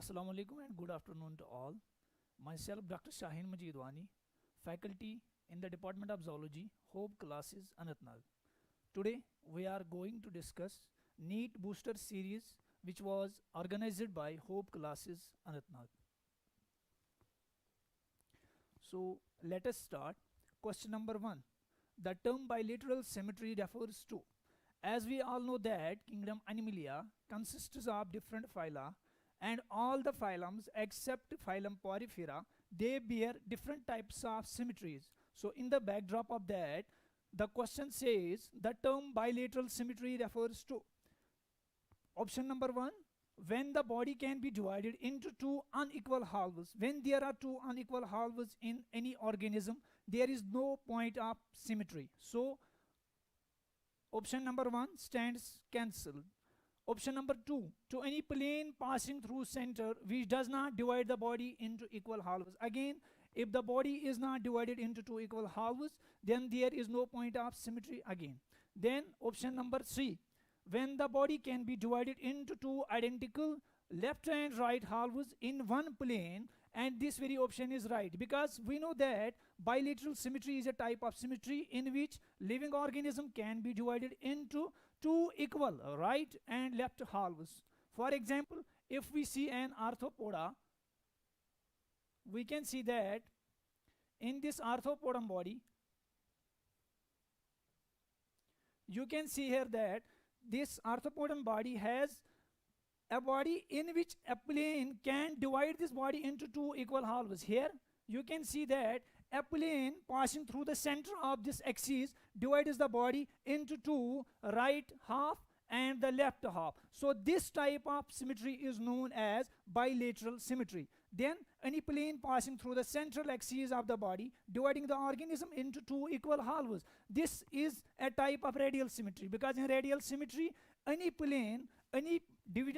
Assalamu alaikum and good afternoon to all. Myself Dr. Shaheen Majidwani, faculty in the Department of Zoology, Hope Classes, Anantnag. Today we are going to discuss NEET Booster Series which was organized by Hope Classes, Anantnag. So let us start. Question number 1. The term bilateral symmetry refers to, as we all know that kingdom Animalia consists of different phyla, and all the phylums except phylum Porifera, they bear different types of symmetries. So in the backdrop of that, the question says the term bilateral symmetry refers to option number 1, when the body can be divided into two unequal halves. When there are two unequal halves in any organism, there is no point of symmetry. So option number 1 stands cancelled. Option number 2, to any plane passing through center which does not divide the body into equal halves. Again, if the body is not divided into two equal halves, then there is no point of symmetry again. Then option number 3, when the body can be divided into two identical left and right halves in one plane, and this very option is right because we know that bilateral symmetry is a type of symmetry in which living organism can be divided into two equal right and left halves. For example, if we see an arthropoda, we can see that in this arthropodon body, you can see here that this arthropodon body has a body in which a plane can divide this body into two equal halves. Here you can see that a plane passing through the center of this axis divides the body into two, right half and the left half. So this type of symmetry is known as bilateral symmetry. Then any plane passing through the central axis of the body dividing the organism into two equal halves. This is a type of radial symmetry because in radial symmetry any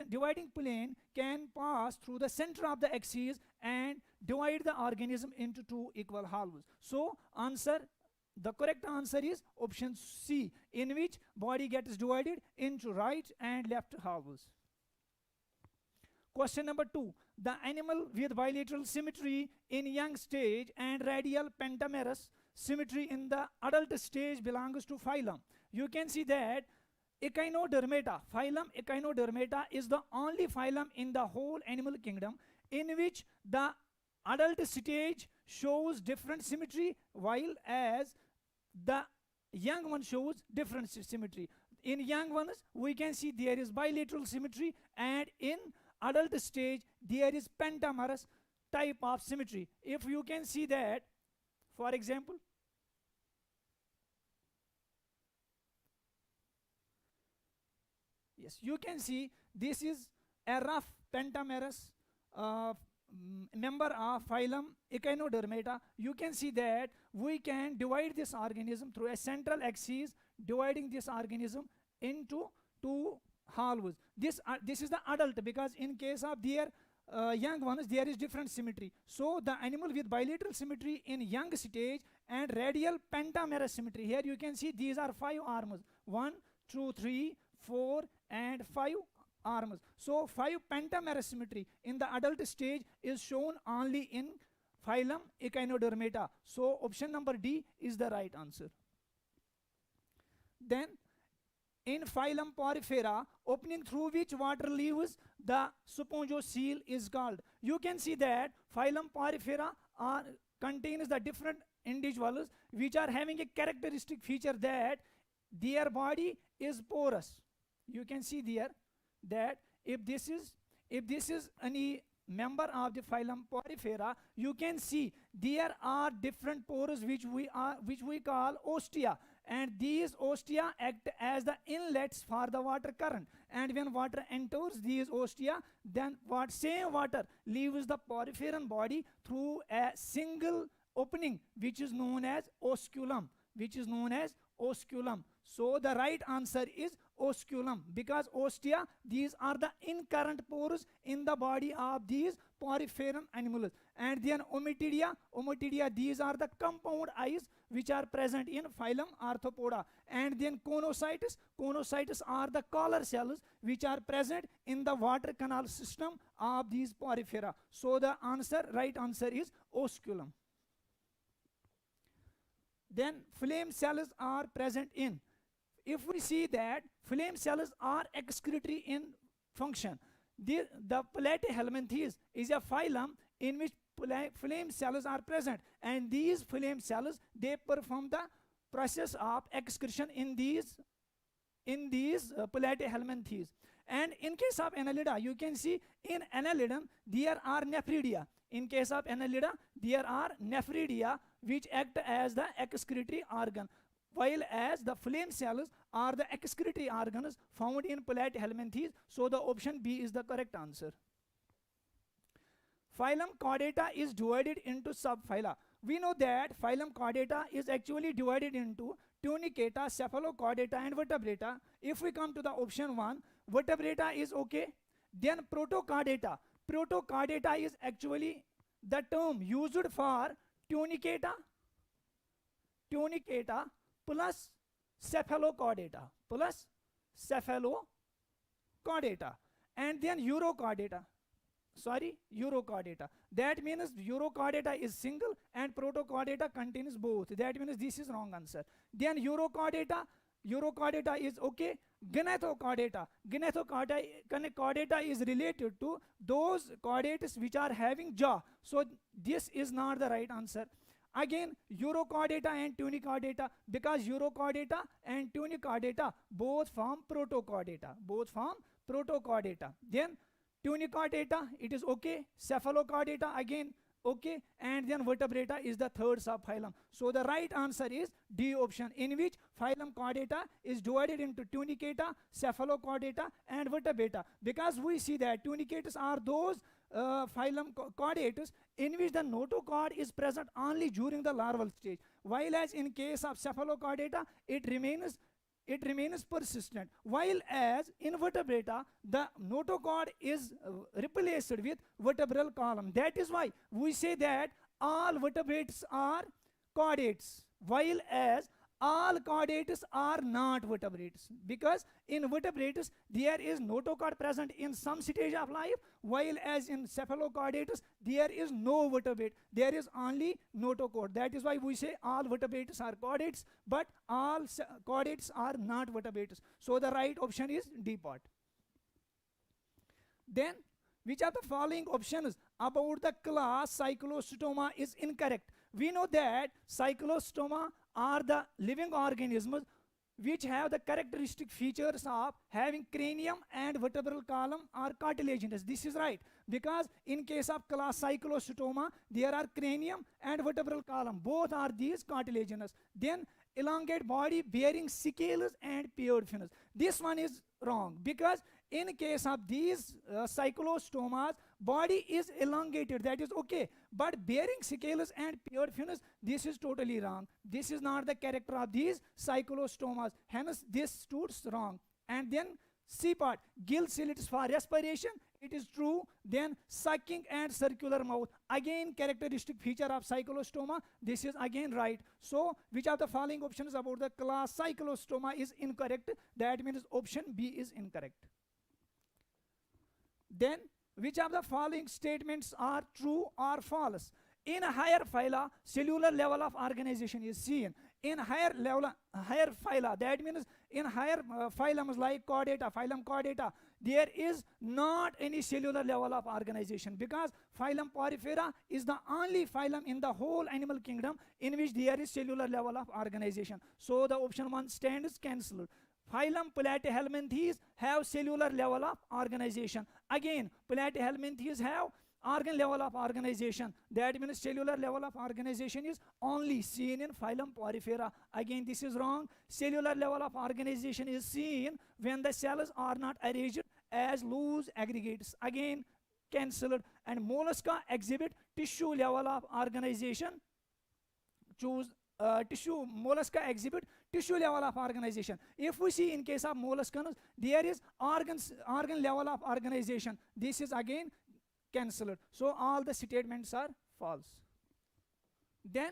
dividing plane can pass through the center of the axis and divide the organism into two equal halves. So the correct answer is option C, in which body gets divided into right and left halves. Question number 2. The animal with bilateral symmetry in young stage and radial pentamerous symmetry in the adult stage belongs to phylum. You can see that Echinodermata, phylum Echinodermata is the only phylum in the whole animal kingdom in which the adult stage shows different symmetry while as the young one shows different symmetry. In young ones we can see there is bilateral symmetry, and in adult stage there is pentamerous type of symmetry. If you can see that, for example, yes, you can see this is a rough pentamerous member of phylum Echinodermata. You can see that we can divide this organism through a central axis, dividing this organism into two halves. This is the adult, because in case of their young ones there is different symmetry. So the animal with bilateral symmetry in young stage and radial pentamerous symmetry, here you can see these are 5 arms, 1 2 3 4 and 5 arms. So 5 pentamerous symmetry in the adult stage is shown only in phylum Echinodermata. So option number D is the right answer. Then in phylum Porifera, opening through which water leaves the spongiocele is called. You can see that phylum Porifera contains the different individuals which are having a characteristic feature that their body is porous. You can see there that if this is any member of the phylum Porifera, you can see there are different pores which we call ostia, and these ostia act as the inlets for the water current, and when water enters these ostia, then same water leaves the poriferan body through a single opening which is known as osculum. So the right answer is osculum, because ostia, these are the incurrent pores in the body of these poriferan animals. And then ommatidia, these are the compound eyes which are present in phylum Arthropoda. And then conocytes are the collar cells which are present in the water canal system of these porifera. So the right answer is osculum. Then flame cells are present in, if we see that flame cells are excretory in function, the Platyhelminthes is a phylum in which flame cells are present, and these flame cells, they perform the process of excretion in these Platyhelminthes. And in case of Annelida, you can see in Annelidum there are nephridia. In case of Annelida, there are nephridia which act as the excretory organ, while as the flame cells are the excretory organs found in Platyhelminthes. So the option B is the correct answer. Phylum Chordata is divided into subphyla. We know that phylum Chordata is actually divided into Tunicata, Cephalochordata and Vertebrata. If we come to the option 1, Vertebrata is okay. Then Protochordata. Protochordata is actually the term used for Tunicata plus Cephalochordata and then Urochordata. That means Urochordata is single and Protochordata contains both. That means this is wrong answer. Then Urochordata is okay. Gnathochordata is related to those chordates which are having jaw. So this is not the right answer. Again, Urochordata and Tunichordata, because Urochordata and Tunichordata both form Protochordata. Then Tunichordata, it is okay. Cephalochordata again okay, and then Vertebrata is the third subphylum. So the right answer is D option, in which phylum Chordata is divided into Tunicata, Cephalochordata and Vertebrata, because we see that Tunicates are those phylum chordates in which the notochord is present only during the larval stage, while as in case of Cephalochordata it remains persistent, while as in Vertebrata the notochord is replaced with vertebral column. That is why we say that all vertebrates are chordates, while as all chordates are not vertebrates, because in vertebrates there is notochord present in some stage of life, while as in cephalochordates there is no vertebrate, there is only notochord. That is why we say all vertebrates are chordates, but all chordates are not vertebrates. So the right option is D part. Then which of the following options about the class Cyclostoma is incorrect? We know that Cyclostoma are the living organisms which have the characteristic features of having cranium and vertebral column are cartilaginous. This is right, because in case of class Cyclostoma there are cranium and vertebral column, both are these cartilaginous. Then elongate body bearing scales and paired fins. This one is wrong, because in case of these cyclostomas, body is elongated, that is okay, but bearing scales and paired fins, this is totally wrong. This is not the character of these cyclostomas, hence this stood wrong. And then C part, gill slits for respiration, it is true. Then sucking and circular mouth, again characteristic feature of cyclostoma, this is again right. So which of the following options about the class Cyclostoma is incorrect? That means option B is incorrect. Then which of the following statements are true or false? In a higher phyla, cellular level of organization is seen. In higher phyla, that means in higher phylums like phylum Chordata, there is not any cellular level of organization, because phylum Porifera is the only phylum in the whole animal kingdom in which there is cellular level of organization. So the option 1 stands cancelled. Phylum Platyhelminthes have cellular level of organization. Again, Platyhelminthes have organ level of organization. That means cellular level of organization is only seen in phylum Porifera. Again, this is wrong. Cellular level of organization is seen when the cells are not arranged as loose aggregates. Again, cancelled. And mollusca exhibit tissue level of organization. Choose tissue mollusca exhibit tissue level of organization. If we see in case of molluscans, there is organ level of organization. This is again cancelled. So all the statements are false. Then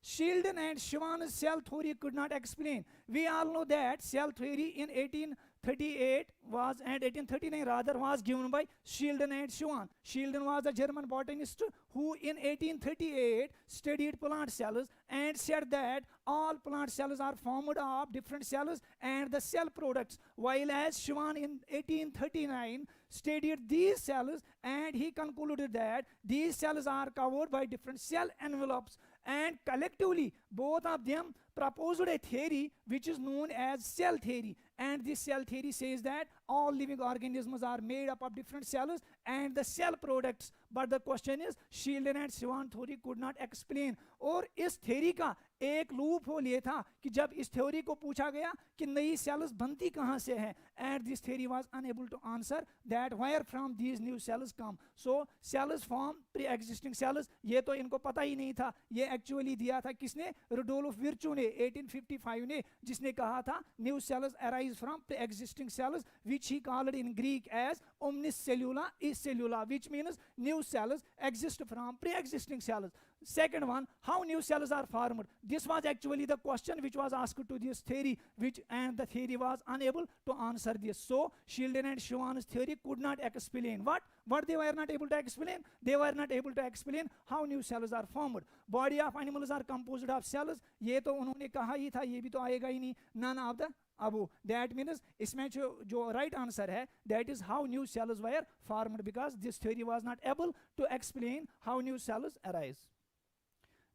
Sheldon and Schwann's cell theory could not explain. We all know that cell theory in 1838 was, and 1839 rather, was given by Sheldon and Schwann. Sheldon was a German botanist who in 1838 studied plant cells and said that all plant cells are formed of different cells and the cell products, while as Schwann in 1839 studied these cells and he concluded that these cells are covered by different cell envelopes, and collectively both of them proposed a theory which is known as cell theory. And this cell theory says that all living organisms are made up of different cells and the cell products. But the question is, Sheldon and Schwann theory could not explain. और इस theory का एक loop hole ये था कि जब इस theory को पूछा गया कि नई cells बनती कहाँ से हैं, and this theory was unable to answer that where from these new cells come. So cells form pre-existing cells, ये तो इनको पता ही नहीं था. ये actually दिया था किसने? Rudolf Virchow ने 1855 ने, जिसने कहा था new cells arise from pre-existing cells, which he called in Greek as omnis cellula is cellula, which means new cells exist from pre-existing cells. Second one, how new cells are formed. This was actually the question which was asked to this theory, and the theory was unable to answer this. So Sheldon and Schwann's theory could not explain what they were not able to explain. They were not able to explain how new cells are formed. Body of animals are composed of cells. ये तो उन्होंने कहा ही था, ये भी तो आएगा ही नहीं. None of the above. That means इसमें जो right answer है, that is how new cells were formed, because this theory was not able to explain how new cells arise.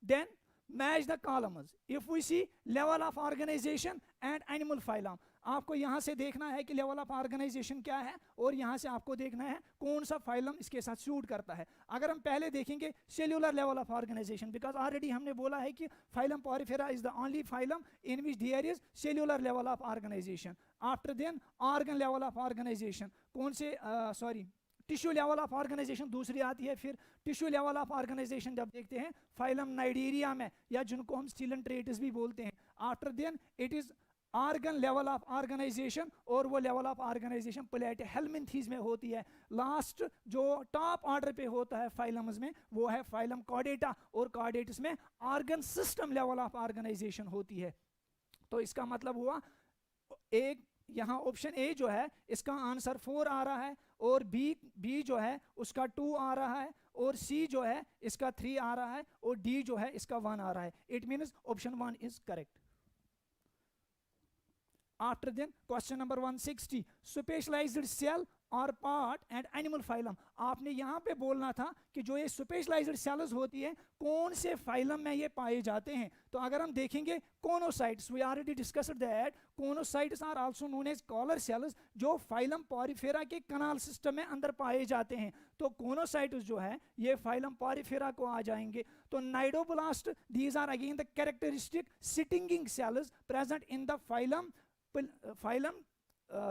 Then match the columns. If we see level of organization and animal phylum, आपको यहाँ से देखना है कि level of organisation क्या है और यहाँ से आपको देखना है कौन सा फाइलम इसके साथ सूट करता है. अगर हम पहले देखेंगे cellular level of organisation, because already हमने बोला है कि phylum porifera is the only phylum in which there is cellular level of organisation. After then organ level of organisation, कौन से टिश्यू लेवल ऑफ ऑर्गेनाइजेशन दूसरी आती है. फिर टिश्यू लेवल ऑफ ऑर्गेनाइजेशन जब देखते हैं फाइलम नाइडीरिया में, या जिनको हम स्टिलेंट्रेटस भी बोलते हैं. After then it is organ level of organisation, और वो लेवल ऑफ ऑर्गेनाइजेशन प्लेटिहेल्मिन्थीज में होती है. लास्ट जो टॉप ऑर्डर पे होता है फाइलम्स में वो है फाइलम कॉर्डेटा, और कॉर्डेटस में organ system level of organisation होती है. तो इसका मतलब हुआ एक यहाँ ऑप्शन ए जो है इसका आंसर 4 आ रहा है, और बी जो है उसका 2 आ रहा है, और सी जो है इसका 3 आ रहा है, और डी जो है इसका 1 आ रहा है. It means option 1 is correct. After then, question number 160, specialized cell और पार्ट एंड एनिमल फाइलम. आपने यहाँ पे बोलना था कि जो ये स्पेशलाइज्ड सेल्स होती है कौन से फाइलम में ये पाए जाते हैं. तो अगर हम देखेंगे choanocytes, we already discussed that choanocytes are also known as collar cells, जो फाइलम पॉरीफेरा के कनाल सिस्टम में अंदर पाए जाते हैं. तो कोनोसाइट्स जो है ये फाइलम पॉरीफेरा को आ जाएंगे. तो cnidoblast, these are again the characteristic stinging cells present in the phylum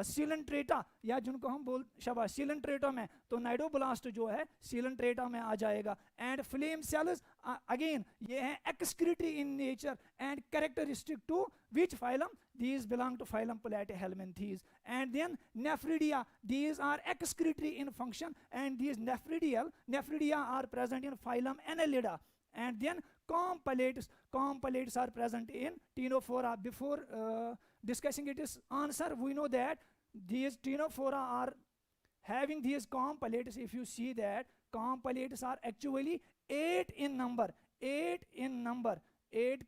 Coelenterata, या जिनको हम बोल शाबाश सिलेंट्रेटा में, तो नाइडोब्लास्ट जो है सिलेंट्रेटा में आ जाएगा. एंड फ्लेम सेल्स अगेन ये हैं excretory in nature and characteristic to which phylum? These belong to phylum Platyhelminthes. And then nephridia, these are excretory in function, and these nephridia are present in phylum Annelida. And then compilates are present in Ctenophora. Before discussing its answer, we know that these Ctenophora are having these compilates. If you see that compilates are actually 8 in number. 8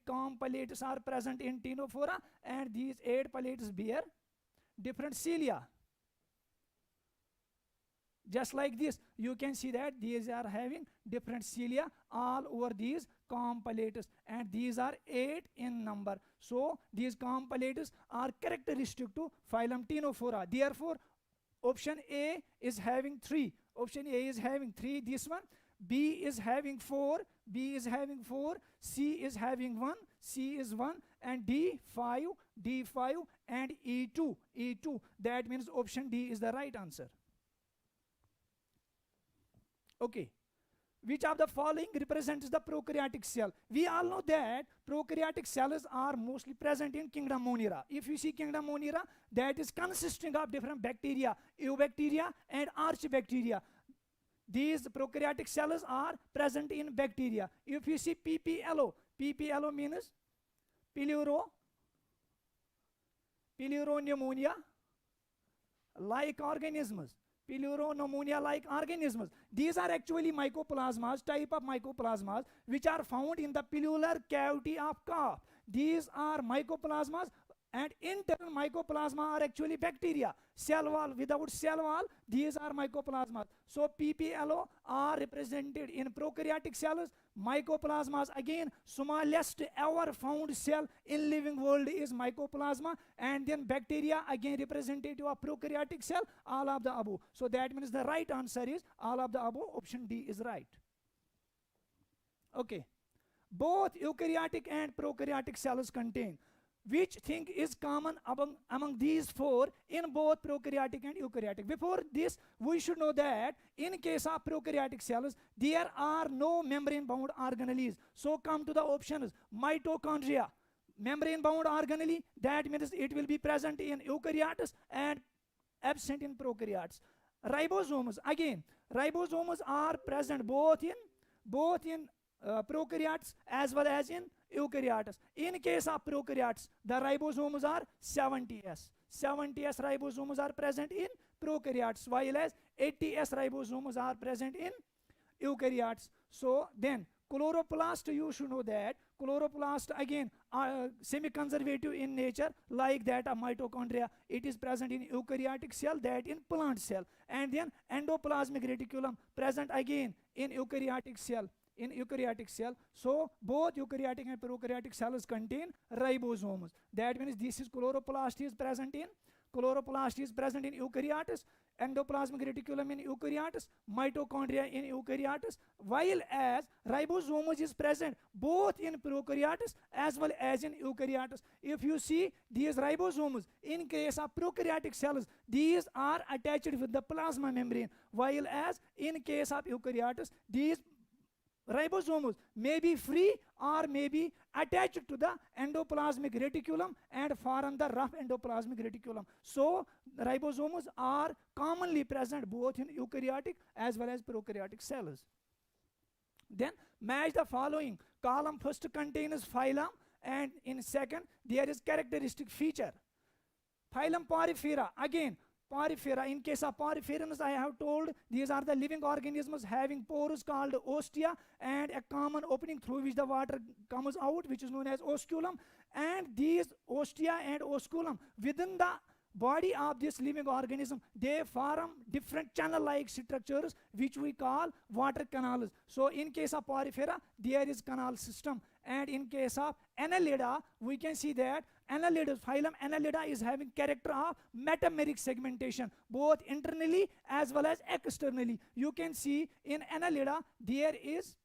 compilates are present in Ctenophora, and these 8 pilates bear different cilia. Just like this, you can see that these are having different cilia all over these compilates, and these are 8 in number. So these compilates are characteristic to phylum Ctenophora. Therefore option A is having 3. Option A is having 3. This one, B is having 4. B is having 4. C is having 1. C is 1. And D 5. D 5. And E2. E2. That means option D is the right answer. Okay. Which of the following represents the prokaryotic cell? We all know that prokaryotic cells are mostly present in kingdom Monera. If you see kingdom Monera, that is consisting of different bacteria, eubacteria and archibacteria. These prokaryotic cells are present in bacteria. If you see PPLO, PPLO means Pleuropneumonia like organisms. Pleuropneumonia like organisms. These are actually mycoplasmas, type of mycoplasmas, which are found in the pleural cavity of calf. These are mycoplasmas, and internal mycoplasma are actually bacteria. Cell wall, without cell wall, these are mycoplasmas. So PPLO are represented in prokaryotic cells. Mycoplasmas, again, smallest ever found cell in living world is mycoplasma, and then bacteria, again representative of prokaryotic cell, all of the above. So that means the right answer is all of the above. Option D is right. Okay, both eukaryotic and prokaryotic cells contain which thing is common among these four in both prokaryotic and eukaryotic. Before this, we should know that in case of prokaryotic cells, there are no membrane bound organelles. So come to the options. Mitochondria, membrane bound organelle, that means it will be present in eukaryotes and absent in prokaryotes. Ribosomes, again, ribosomes are present both in prokaryotes as well as in eukaryotes. In case of prokaryotes, the ribosomes are 70S. 70S ribosomes are present in prokaryotes, while as 80S ribosomes are present in eukaryotes. So then chloroplast, you should know that chloroplast, again, semi-conservative in nature, like that of mitochondria. It is present in eukaryotic cell, that in plant cell. And then endoplasmic reticulum present again in eukaryotic cell. So both eukaryotic and prokaryotic cells contain ribosomes. That means this is chloroplast is present in eukaryotes, endoplasmic reticulum in eukaryotes, mitochondria in eukaryotes, while as ribosomes is present both in prokaryotes as well as in eukaryotes. If you see these ribosomes, in case of prokaryotic cells, these are attached with the plasma membrane, while as in case of eukaryotes, these ribosomes may be free or may be attached to the endoplasmic reticulum and form the rough endoplasmic reticulum. So ribosomes are commonly present both in eukaryotic as well as prokaryotic cells. Then match the following. Column first contains phylum, and in second there is characteristic feature. Phylum Porifera, again, Porifera, in case of poriferans, I have told these are the living organisms having pores called ostia and a common opening through which the water comes out, which is known as osculum. And these ostia and osculum within the body of this living organism, they form different channel-like structures which we call water canals. So in case of Porifera, there is canal system. And in case of Annelida, we can see that phylum Annelida is having character of metameric segmentation, both internally as well as externally. You can see in Annelida there is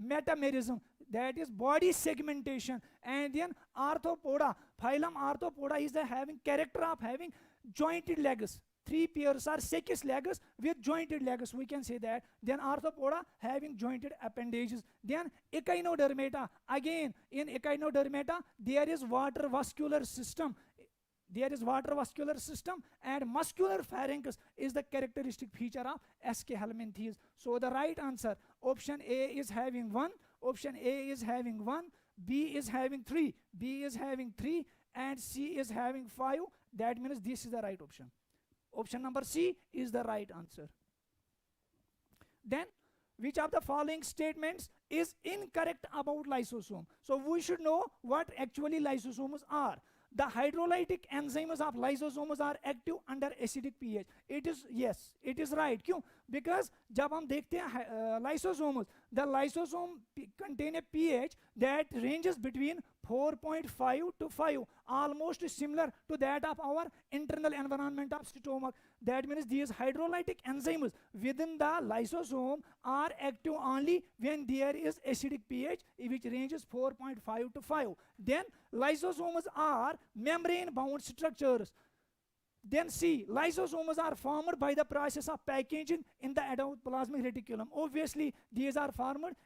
metamerism, that is body segmentation. And then Arthropoda, phylum Arthropoda is having character of having jointed legs. 3 pairs are sechs legs with jointed legs, we can say that. Then Arthropoda having jointed appendages. Then Echinodermata, again in Echinodermata there is water vascular system. And muscular pharynx is the characteristic feature of Eschelminthes. So the right answer, option A is having 1, B is having 3, and C is having 5. That means this is the right option. Option number C is the right answer. Then, which of the following statements is incorrect about lysosome? So we should know what actually lysosomes are. The hydrolytic enzymes of lysosomes are active under acidic pH. It is, yes, it is right. क्यों? Because जब हम देखते हैं lysosomes, the lysosome contain a pH that ranges between 4.5 to 5, almost similar to that of our internal environment of stomach. That means these hydrolytic enzymes within the lysosome are active only when there is acidic pH, which ranges 4.5 to 5. Then lysosomes are membrane bound structures. Then C, lysosomes are formed by the process of packaging in the endoplasmic reticulum. Obviously, these are formed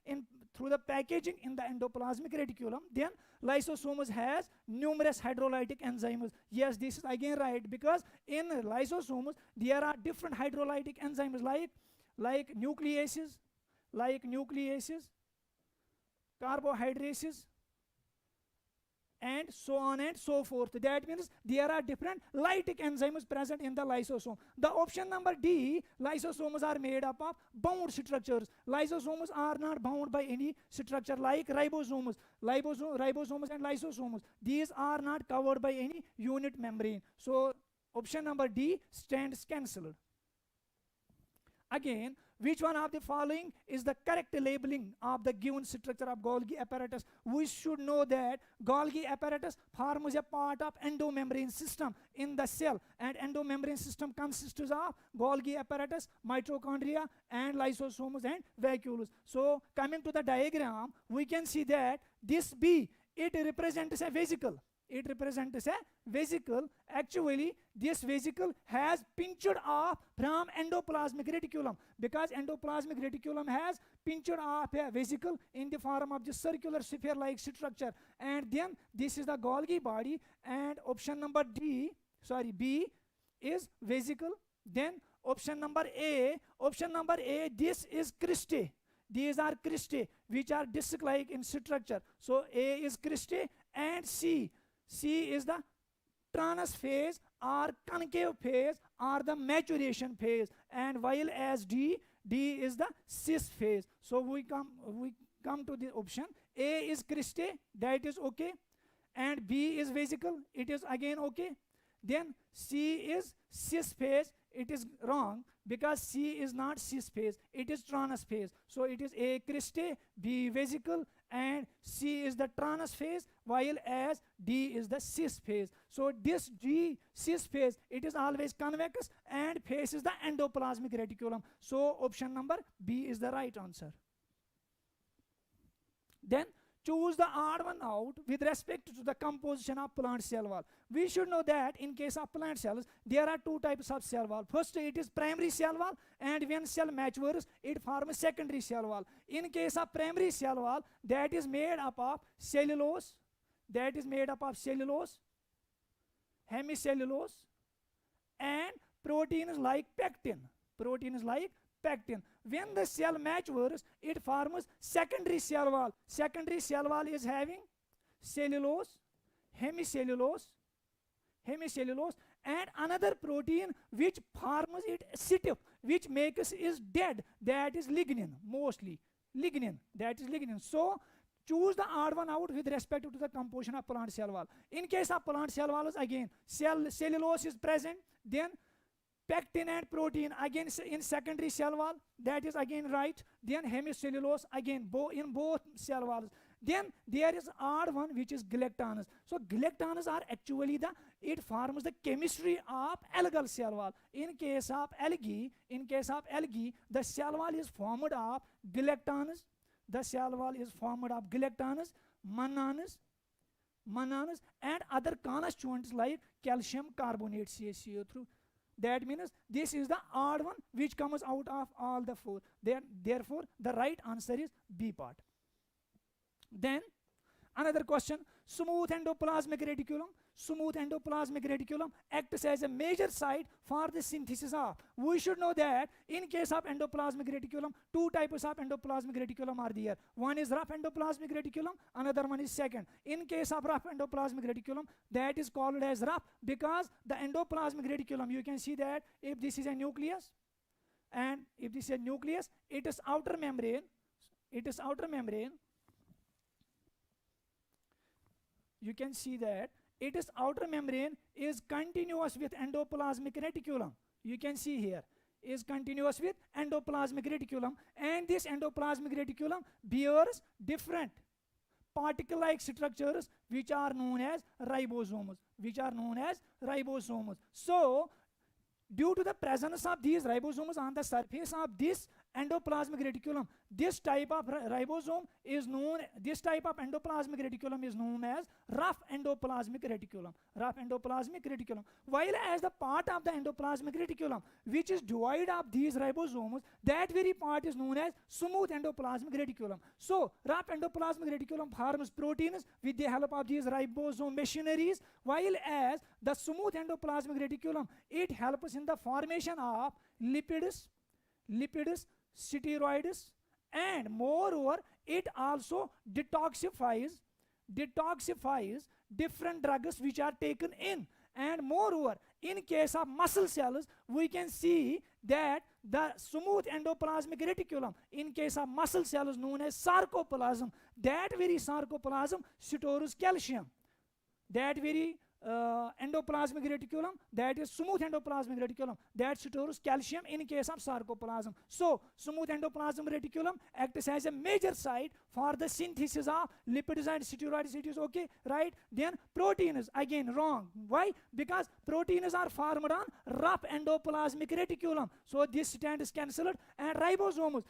through the packaging in the endoplasmic reticulum. Then lysosomes has numerous hydrolytic enzymes. Yes, this is again right, because in lysosomes there are different hydrolytic enzymes like nucleases, carbohydrases, and so on and so forth. That means there are different lytic enzymes present in the lysosome. The option number D, lysosomes are made up of bound structures. Lysosomes are not bound by any structure like ribosomes. Ribosomes and lysosomes, these are not covered by any unit membrane. So option number D stands cancelled. Again, which one of the following is the correct labeling of the given structure of Golgi apparatus? We should know that Golgi apparatus forms a part of endomembrane system in the cell, and endomembrane system consists of Golgi apparatus, mitochondria, and lysosomes and vacuoles. So coming to the diagram, we can see that this B, it represents a vesicle. It represents a vesicle. Actually, this vesicle has pinched off from endoplasmic reticulum, because endoplasmic reticulum has pinched off a vesicle in the form of the circular sphere-like structure. And then this is the Golgi body, and option number B is vesicle. Then option number A, this is cristae. These are cristae which are disc-like in structure. So A is cristae, and C is the tranus phase or concave phase or the maturation phase, and while as D is the cis phase. So we come to the option A is cristae, that is okay, and B is vesicle, it is again okay. Then C is cis phase, it is wrong, because C is not cis phase, it is tranus phase. So it is A cristae, B vesicle, and C is the tranus phase, while as D is the cis phase. So this D cis phase, it is always convex and faces the endoplasmic reticulum. So option number B is the right answer. Then choose the odd one out with respect to the composition of plant cell wall. We should know that in case of plant cells, there are two types of cell wall. First, it is primary cell wall, and when cell matures, it forms secondary cell wall. In case of primary cell wall, that is made up of cellulose, hemicellulose, and proteins like pectin. When the cell matures, it forms secondary cell wall. Secondary cell wall is having cellulose, hemicellulose, and another protein which forms it stiff, which makes it dead, that is lignin, mostly lignin, So choose the odd one out with respect to the composition of plant cell wall. In case of plant cell walls, again cellulose is present, then pectin and protein again in secondary cell wall, that is again right. Then hemicellulose again in both cell walls. Then there is odd one which is galactanous. So galactanous are actually it forms the chemistry of algal cell wall. In case of algae, the cell wall is formed of galactanous. Mannanous, and other constituents like calcium carbonate, CaCO3. That means this is the odd one which comes out of all the four. Therefore, the right answer is B part. Then another question, smooth endoplasmic reticulum acts as a major site for the synthesis of. We should know that in case of endoplasmic reticulum, two types of endoplasmic reticulum are there. One is rough endoplasmic reticulum, another one is second. In case of rough endoplasmic reticulum, that is called as rough because the endoplasmic reticulum, you can see that if this is a nucleus, and if this is a nucleus, it is outer membrane. You can see that its outer membrane is continuous with endoplasmic reticulum. You can see here is continuous with endoplasmic reticulum, and this endoplasmic reticulum bears different particle-like structures which are known as ribosomes. So due to the presence of these ribosomes on the surface of this endoplasmic reticulum, this type of ribosome is known, this type of endoplasmic reticulum is known as rough endoplasmic reticulum, rough endoplasmic reticulum. While as the part of the endoplasmic reticulum which is devoid of these ribosomes, that very part is known as smooth endoplasmic reticulum. So rough endoplasmic reticulum forms proteins with the help of these ribosome machineries, while as the smooth endoplasmic reticulum, it helps in the formation of lipids, steroids, and moreover it also detoxifies different drugs which are taken in. And moreover, in case of muscle cells, we can see that the smooth endoplasmic reticulum, in case of muscle cells known as sarcoplasm, that very sarcoplasm stores calcium. That very endoplasmic reticulum, that is smooth endoplasmic reticulum, that stores calcium in case of sarcoplasm. So smooth endoplasmic reticulum acts as a major site for the synthesis of lipids and steroids. It is okay, right? Then proteins, again wrong. Why? Because proteins are formed on rough endoplasmic reticulum, so this stand is cancelled. And ribosomes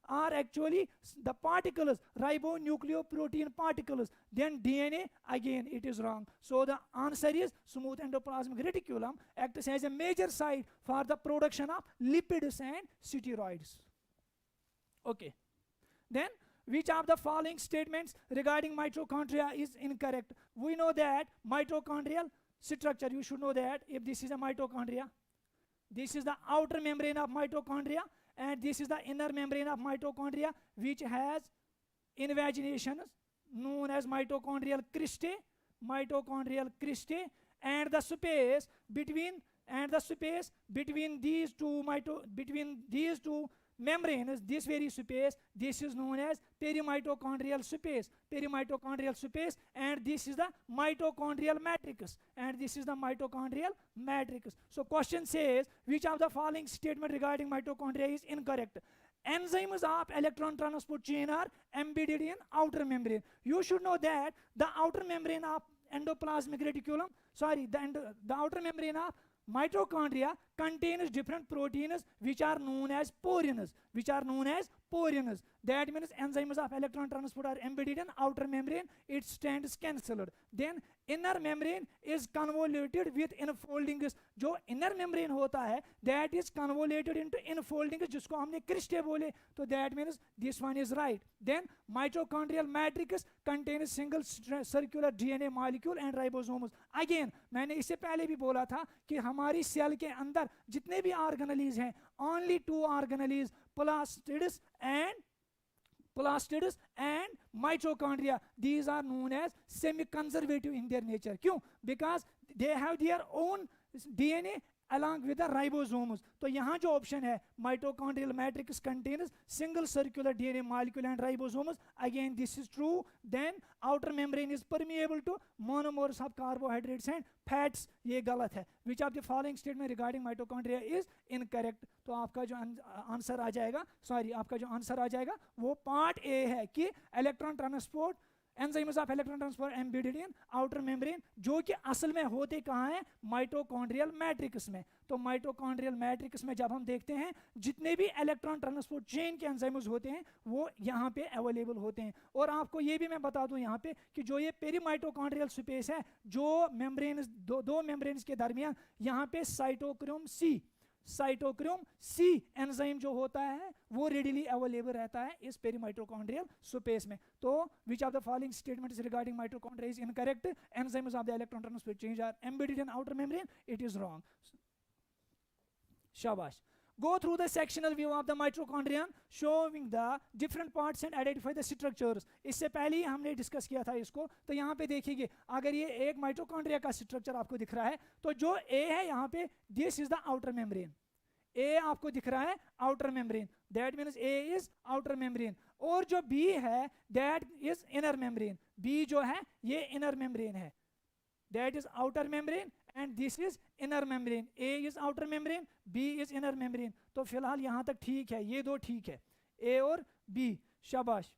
are actually the particles, ribonucleoprotein particles. Then DNA, again it is wrong. So the answer is smooth endoplasmic reticulum acts as a major site for the production of lipids and steroids. Okay. Then which of the following statements regarding mitochondria is incorrect? We know that mitochondrial structure, you should know that if this is a mitochondria, this is the outer membrane of mitochondria, and this is the inner membrane of mitochondria, which has invaginations known as mitochondrial cristae, and the space between these two membranes, this very space, this is known as perimitochondrial space, and this is the mitochondrial matrix, So question says, which of the following statement regarding mitochondria is incorrect? Enzymes of electron transport chain are embedded in outer membrane. You should know that the outer membrane of endoplasmic reticulum, the outer membrane of mitochondria contains different proteins which are known as porins. That means enzymes of electron transport are embedded in outer membrane, it stands cancelled. Then inner membrane is convoluted with enfoldings. जो inner membrane होता है, that is convoluted into enfoldings, जिसको हमने cristae बोले, तो that means this one is right. Then mitochondrial matrix contains single circular DNA molecule and ribosomes. Again मैंने इससे पहले भी बोला था कि हमारी सेल के अंदर जितने भी ऑर्गेनेल्स हैं, only two organelles, plastids and mitochondria, these are known as semi-conservative in their nature. क्यों? Because they have their own DNA along with the ribosomes. तो यहाँ जो option है, mitochondrial matrix contains single circular DNA molecule and ribosomes, again this is true. Then outer membrane is permeable to monomers of carbohydrates and fats, ये गलत है. Which of the following statement regarding mitochondria is incorrect? तो आपका जो answer आ जाएगा, वो part A है कि electron transport, enzymes of electron transport embedded in outer membrane, जो कि असल में होते कहाँ हैं? माइटोकॉन्ड्रियल मैट्रिक्स में. तो माइटोकॉन्ड्रियल मैट्रिक्स में जब हम देखते हैं जितने भी इलेक्ट्रॉन ट्रांसपोर्ट चेन के एंजाइम्स होते हैं वो यहाँ पे अवेलेबल होते हैं. और आपको ये भी मैं बता दूं यहाँ पे कि जो ये पेरीमाइटोकॉन्ड्रियल स्पेस है, जो मेम्ब्रेन दो मेम्ब्रेन्स के दरमियान, यहाँ पे साइटोक्रोम सी एंजाइम जो होता है वो रेडिली अवेलेबल रहता है इस पेरीमाइटोकॉन्ड्रियल स्पेस में. तो which of the following statements regarding mitochondria is incorrect? Enzymes of the electron transport chain are embedded in outer membrane, it is wrong. शाबाश. Go through the sectional view of the mitochondrion showing the different parts and identify the structures. इससे पहले ही हमने discuss किया था इसको. तो यहाँ पे देखिए, अगर ये एक माइटोकॉन्ड्रिया का स्ट्रक्चर आपको दिख रहा है, तो जो ए है यहाँ पे, this is the outer membrane. A आपको दिख रहा है outer membrane, that means A is outer membrane. और जो बी है that is inner membrane. B जो है ये इनर मेम्ब्रेन है, that is outer membrane and this is inner membrane. A is outer membrane, B is inner membrane. तो फिलहाल यहाँ तक ठीक है, ये दो ठीक है, A और B. शाबाश.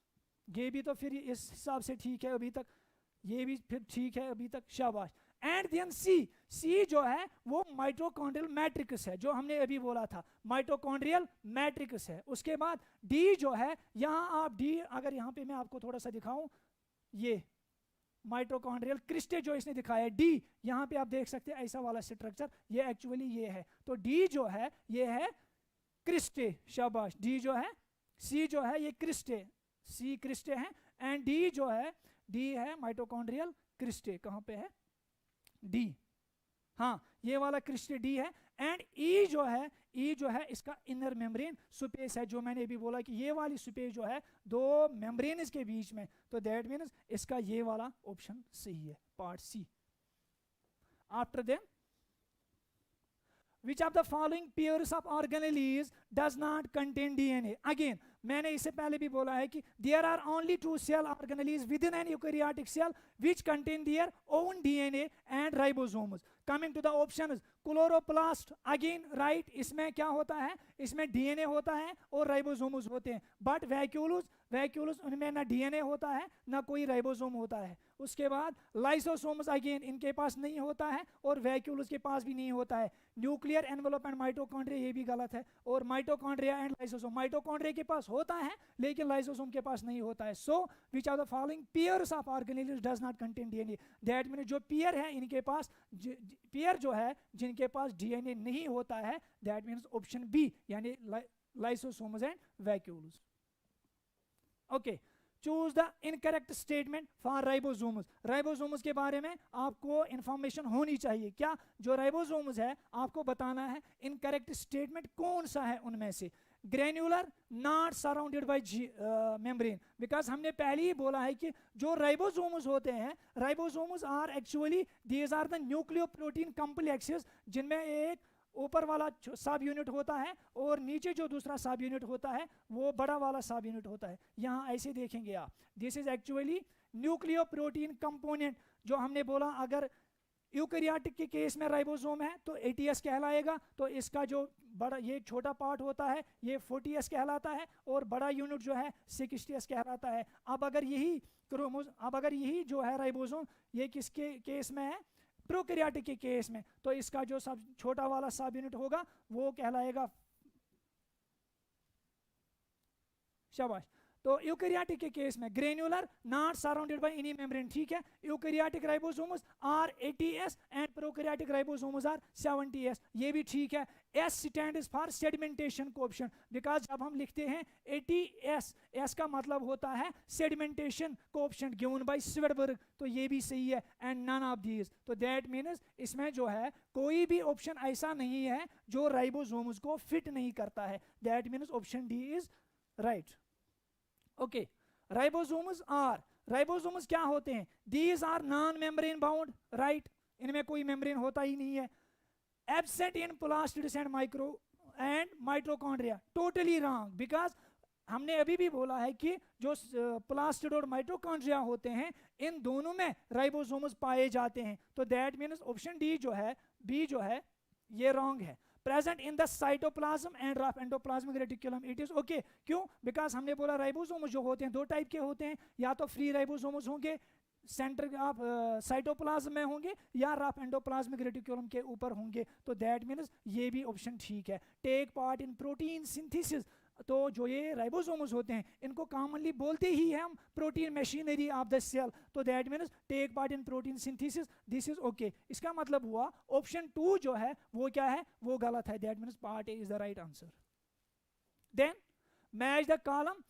ये भी तो फिर इस हिसाब से ठीक है अभी तक, ये भी फिर ठीक है अभी तक. शाबाश. And then C सी जो है वो माइटोकॉन्ड्रियल मैट्रिक्स है, जो हमने अभी बोला था, माइटोकॉन्ड्रियल मैट्रिक्स है। उसके बाद डी जो है, यहाँ आप डी, अगर यहाँ पे मैं आपको थोड़ा सा दिखाऊं, ये माइटोकॉन्ड्रियल क्रिस्टे जो इसने दिखाया है, डी यहाँ पे आप देख सकते हैं ऐसा वाला स्ट्रक्चर, ये एक्चुअली ये है। तो डी जो है ये है क्रिस्टे, शाबाश। डी जो है, सी जो है ये क्रिस्टे, सी क्रिस्टे है, एंड डी जो है, डी है माइटोकॉन्ड्रियल क्रिस्टे। कहाँ पे है डी, हाँ ये वाला क्रिस्टे डी है। एंड ई जो है, ई जो है इसका इनर मेम्ब्रेन स्पेस है, जो मैंने अभी बोला कि ये वाली स्पेस जो है दो मेम्ब्रेन के बीच में, तो दैट मीन्स इसका ये वाला ऑप्शन सही है, part C. After then which of the following pairs of organelles does not contain DNA? Again, मैंने इससे पहले भी बोला है कि there are only two cell organelles within an eukaryotic cell which contain their own DNA and ribosomes. Coming to the options, chloroplast, again right, इसमें क्या होता है, इसमें डीएनए होता है और राइबोसोम्स होते हैं। बट वैक्यूलस, वैक्यूलस उनमें ना डीएनए होता है ना कोई राइबोसोम होता है। उसके बाद लाइसोसोम्स, अगेन इनके पास नहीं होता है और वैक्यूलस के पास भी नहीं होता है। न्यूक्लियर एनवेलप एंड माइटोकॉन्ड्रिया, ये भी गलत है। और माइटोकॉन्ड्रिया एंड लाइसोसोम, माइटोकॉन्ड्रिया के पास होता है लेकिन लाइसोसोम के पास नहीं होता है। So which are the following pairs of organelles does not contain DNA? That mean जो पेयर है इनके पास, पेयर जो है जिनके पास डीएनए नहीं होता है, दैट मीन्स ऑप्शन बी, यानी lysosomes and vacuoles. Okay, choose the incorrect statement for ribosomes. Ribosomes के बारे में आपको इंफॉर्मेशन होनी चाहिए। क्या, जो राइबोसोम्स है आपको बताना है इनकरेक्ट स्टेटमेंट कौन सा है उनमें से। Granular, not surrounded bye membrane, because हमने पहले ही बोला है कि जो राइबोसोम्स होते हैं, ribosomes are actually these are the nucleoprotein complexes, जिनमें एक ऊपर वाला सब यूनिट होता है और नीचे जो दूसरा सब यूनिट होता है वो बड़ा वाला सब यूनिट होता है। यहाँ ऐसे देखेंगे आप, this is actually nucleoprotein component. जो हमने बोला अगर यूकैरियोटिक के केस में राइबोसोम है तो एटीएस कहलाएगा, तो इसका जो बड़ा ये छोटा पार्ट होता है ये 40S कहलाता है और बड़ा यूनिट जो है 60S कहलाता है। अब अगर यही जो है राइबोसोम ये किसके केस में है, प्रोकैरियोटिक के केस में, तो इसका जो सब छोटा वाला सब यूनिट होगा वो कहलाएगा, शाबाश। तो यूकैरियोटिक के केस में granular, not surrounded by any membrane, ठीक है। Eukaryotic ribosomes are 80S and prokaryotic ribosomes are 70S, ये भी ठीक है। S stands for sedimentation coefficient, because जब हम लिखते हैं 80S, S का मतलब होता है sedimentation coefficient given by Svedberg, तो ये भी सही है। एंड नन ऑफ दीज, तो दैट मीन्स इसमें जो है कोई भी ऑप्शन ऐसा नहीं है जो राइबोसोम्स को फिट नहीं करता है, that means option D is right. Okay, ribosomes are, ribosomes क्या होते हैं, these are non membrane bound, right, इनमें कोई मेम्ब्रेन होता ही नहीं है। Absent in plastids and micro and mitochondria, totally wrong, because हमने अभी भी बोला है कि जो प्लास्टिड और माइटोकॉन्ड्रिया होते हैं इन दोनों में राइबोसोम्स पाए जाते हैं, तो दैट मीन्स ऑप्शन डी जो है, बी जो है ये रॉन्ग है। Present in the cytoplasm and rough endoplasmic reticulum, it is okay. क्यों, बिकॉज हमने बोला राइबोसोम्स जो होते हैं दो टाइप के होते हैं, या तो फ्री राइबोसोम्स होंगे सेंटर ऑफ साइटोप्लाज्म में होंगे या रफ एंडोप्लाज्मिक रेटिकुलम के ऊपर होंगे, तो दैट मीन्स ये भी ऑप्शन ठीक है। Take part in protein synthesis, तो जो ये राइबोसोम्स होते हैं इनको कॉमनली बोलते ही हैं हम protein machinery of the cell, तो that means take part in protein synthesis, this is okay. इसका मतलब हुआ ऑप्शन 2 जो है वो क्या है, वो गलत है, that means part A is the right answer. Then match the column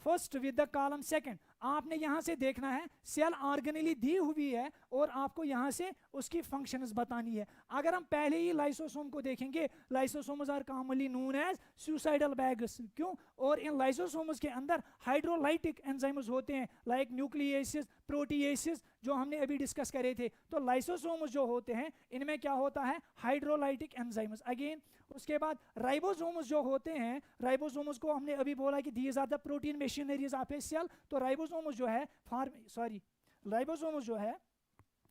first with the column second, आपने यहां से देखना है सेल ऑर्गेनेली दी हुई है और आपको यहां से उसकी फंक्शंस बतानी है। अगर हम पहले ही लाइसोसोम को देखेंगे, lysosomes are commonly known as suicidal bags, क्यों, और इन लाइसोसोम्स के अंदर हाइड्रोलाइटिक एंजाइम्स होते हैं लाइक न्यूक्लियेसिस, प्रोटीएसिस, जो हमने अभी डिस्कस करे थे। तो लाइसोसोम्स जो होते हैं इनमें क्या होता है, हाइड्रोलाइटिक एंजाइम्स। अगेन उसके बाद राइबोसोम्स जो होते हैं, राइबोसोम्स को हमने अभी बोला कि these are the protein machineries of a cell, तो राइबोसोम्स जो है राइबोसोम्स जो है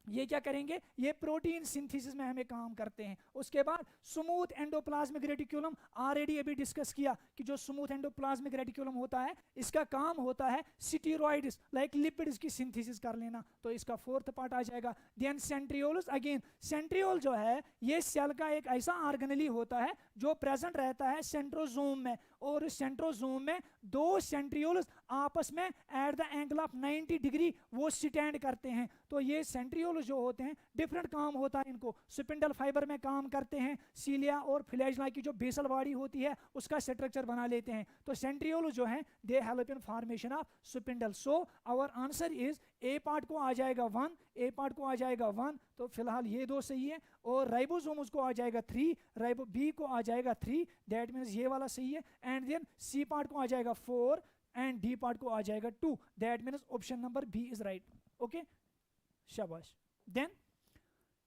ये क्या करेंगे, ये प्रोटीन सिंथेसिस में हमें काम करते हैं। उसके बाद स्मूथ एंडोप्लाज्मिक रेटिकुलम, ऑलरेडी अभी डिस्कस किया कि जो स्मूथ एंडोप्लाज्मिक रेटिकुलम होता है इसका काम होता है स्टीरॉइड्स लाइक लिपिड्स की सिंथेसिस कर लेना, तो इसका फोर्थ पार्ट आ जाएगा। देन सेंट्रियोल्स, अगेन सेंट्रियोल जो है ये सेल का एक ऐसा ऑर्गेनेली होता है जो प्रेजेंट रहता है सेंट्रोजोम में, और सेंट्रोजोम में दो सेंट्रियोल्स आपस में at the angle of 90 degree वो स्टैंड करते हैं। तो ये सेंट्रियोल जो होते हैं डिफरेंट काम होता है इनको, स्पिंडल फाइबर में काम करते हैं, सीलिया और फ्लैजेला की जो बेसल बॉडी होती है उसका स्ट्रक्चर बना लेते हैं। तो सेंट्रियोल जो है they help in formation of spindle. So our answer is A part को आ जाएगा 1, ए पार्ट को आ जाएगा 1, तो फिलहाल ये दो सही है, और राइबोसोम्स को आ जाएगा 3, राइबो बी को आ जाएगा 3, दैट मीन्स ये वाला सही है। एंड देन सी पार्ट को आ जाएगा 4 एंड डी पार्ट को आ जाएगा 2, that means option number B is right. Okay, शाबाश। देन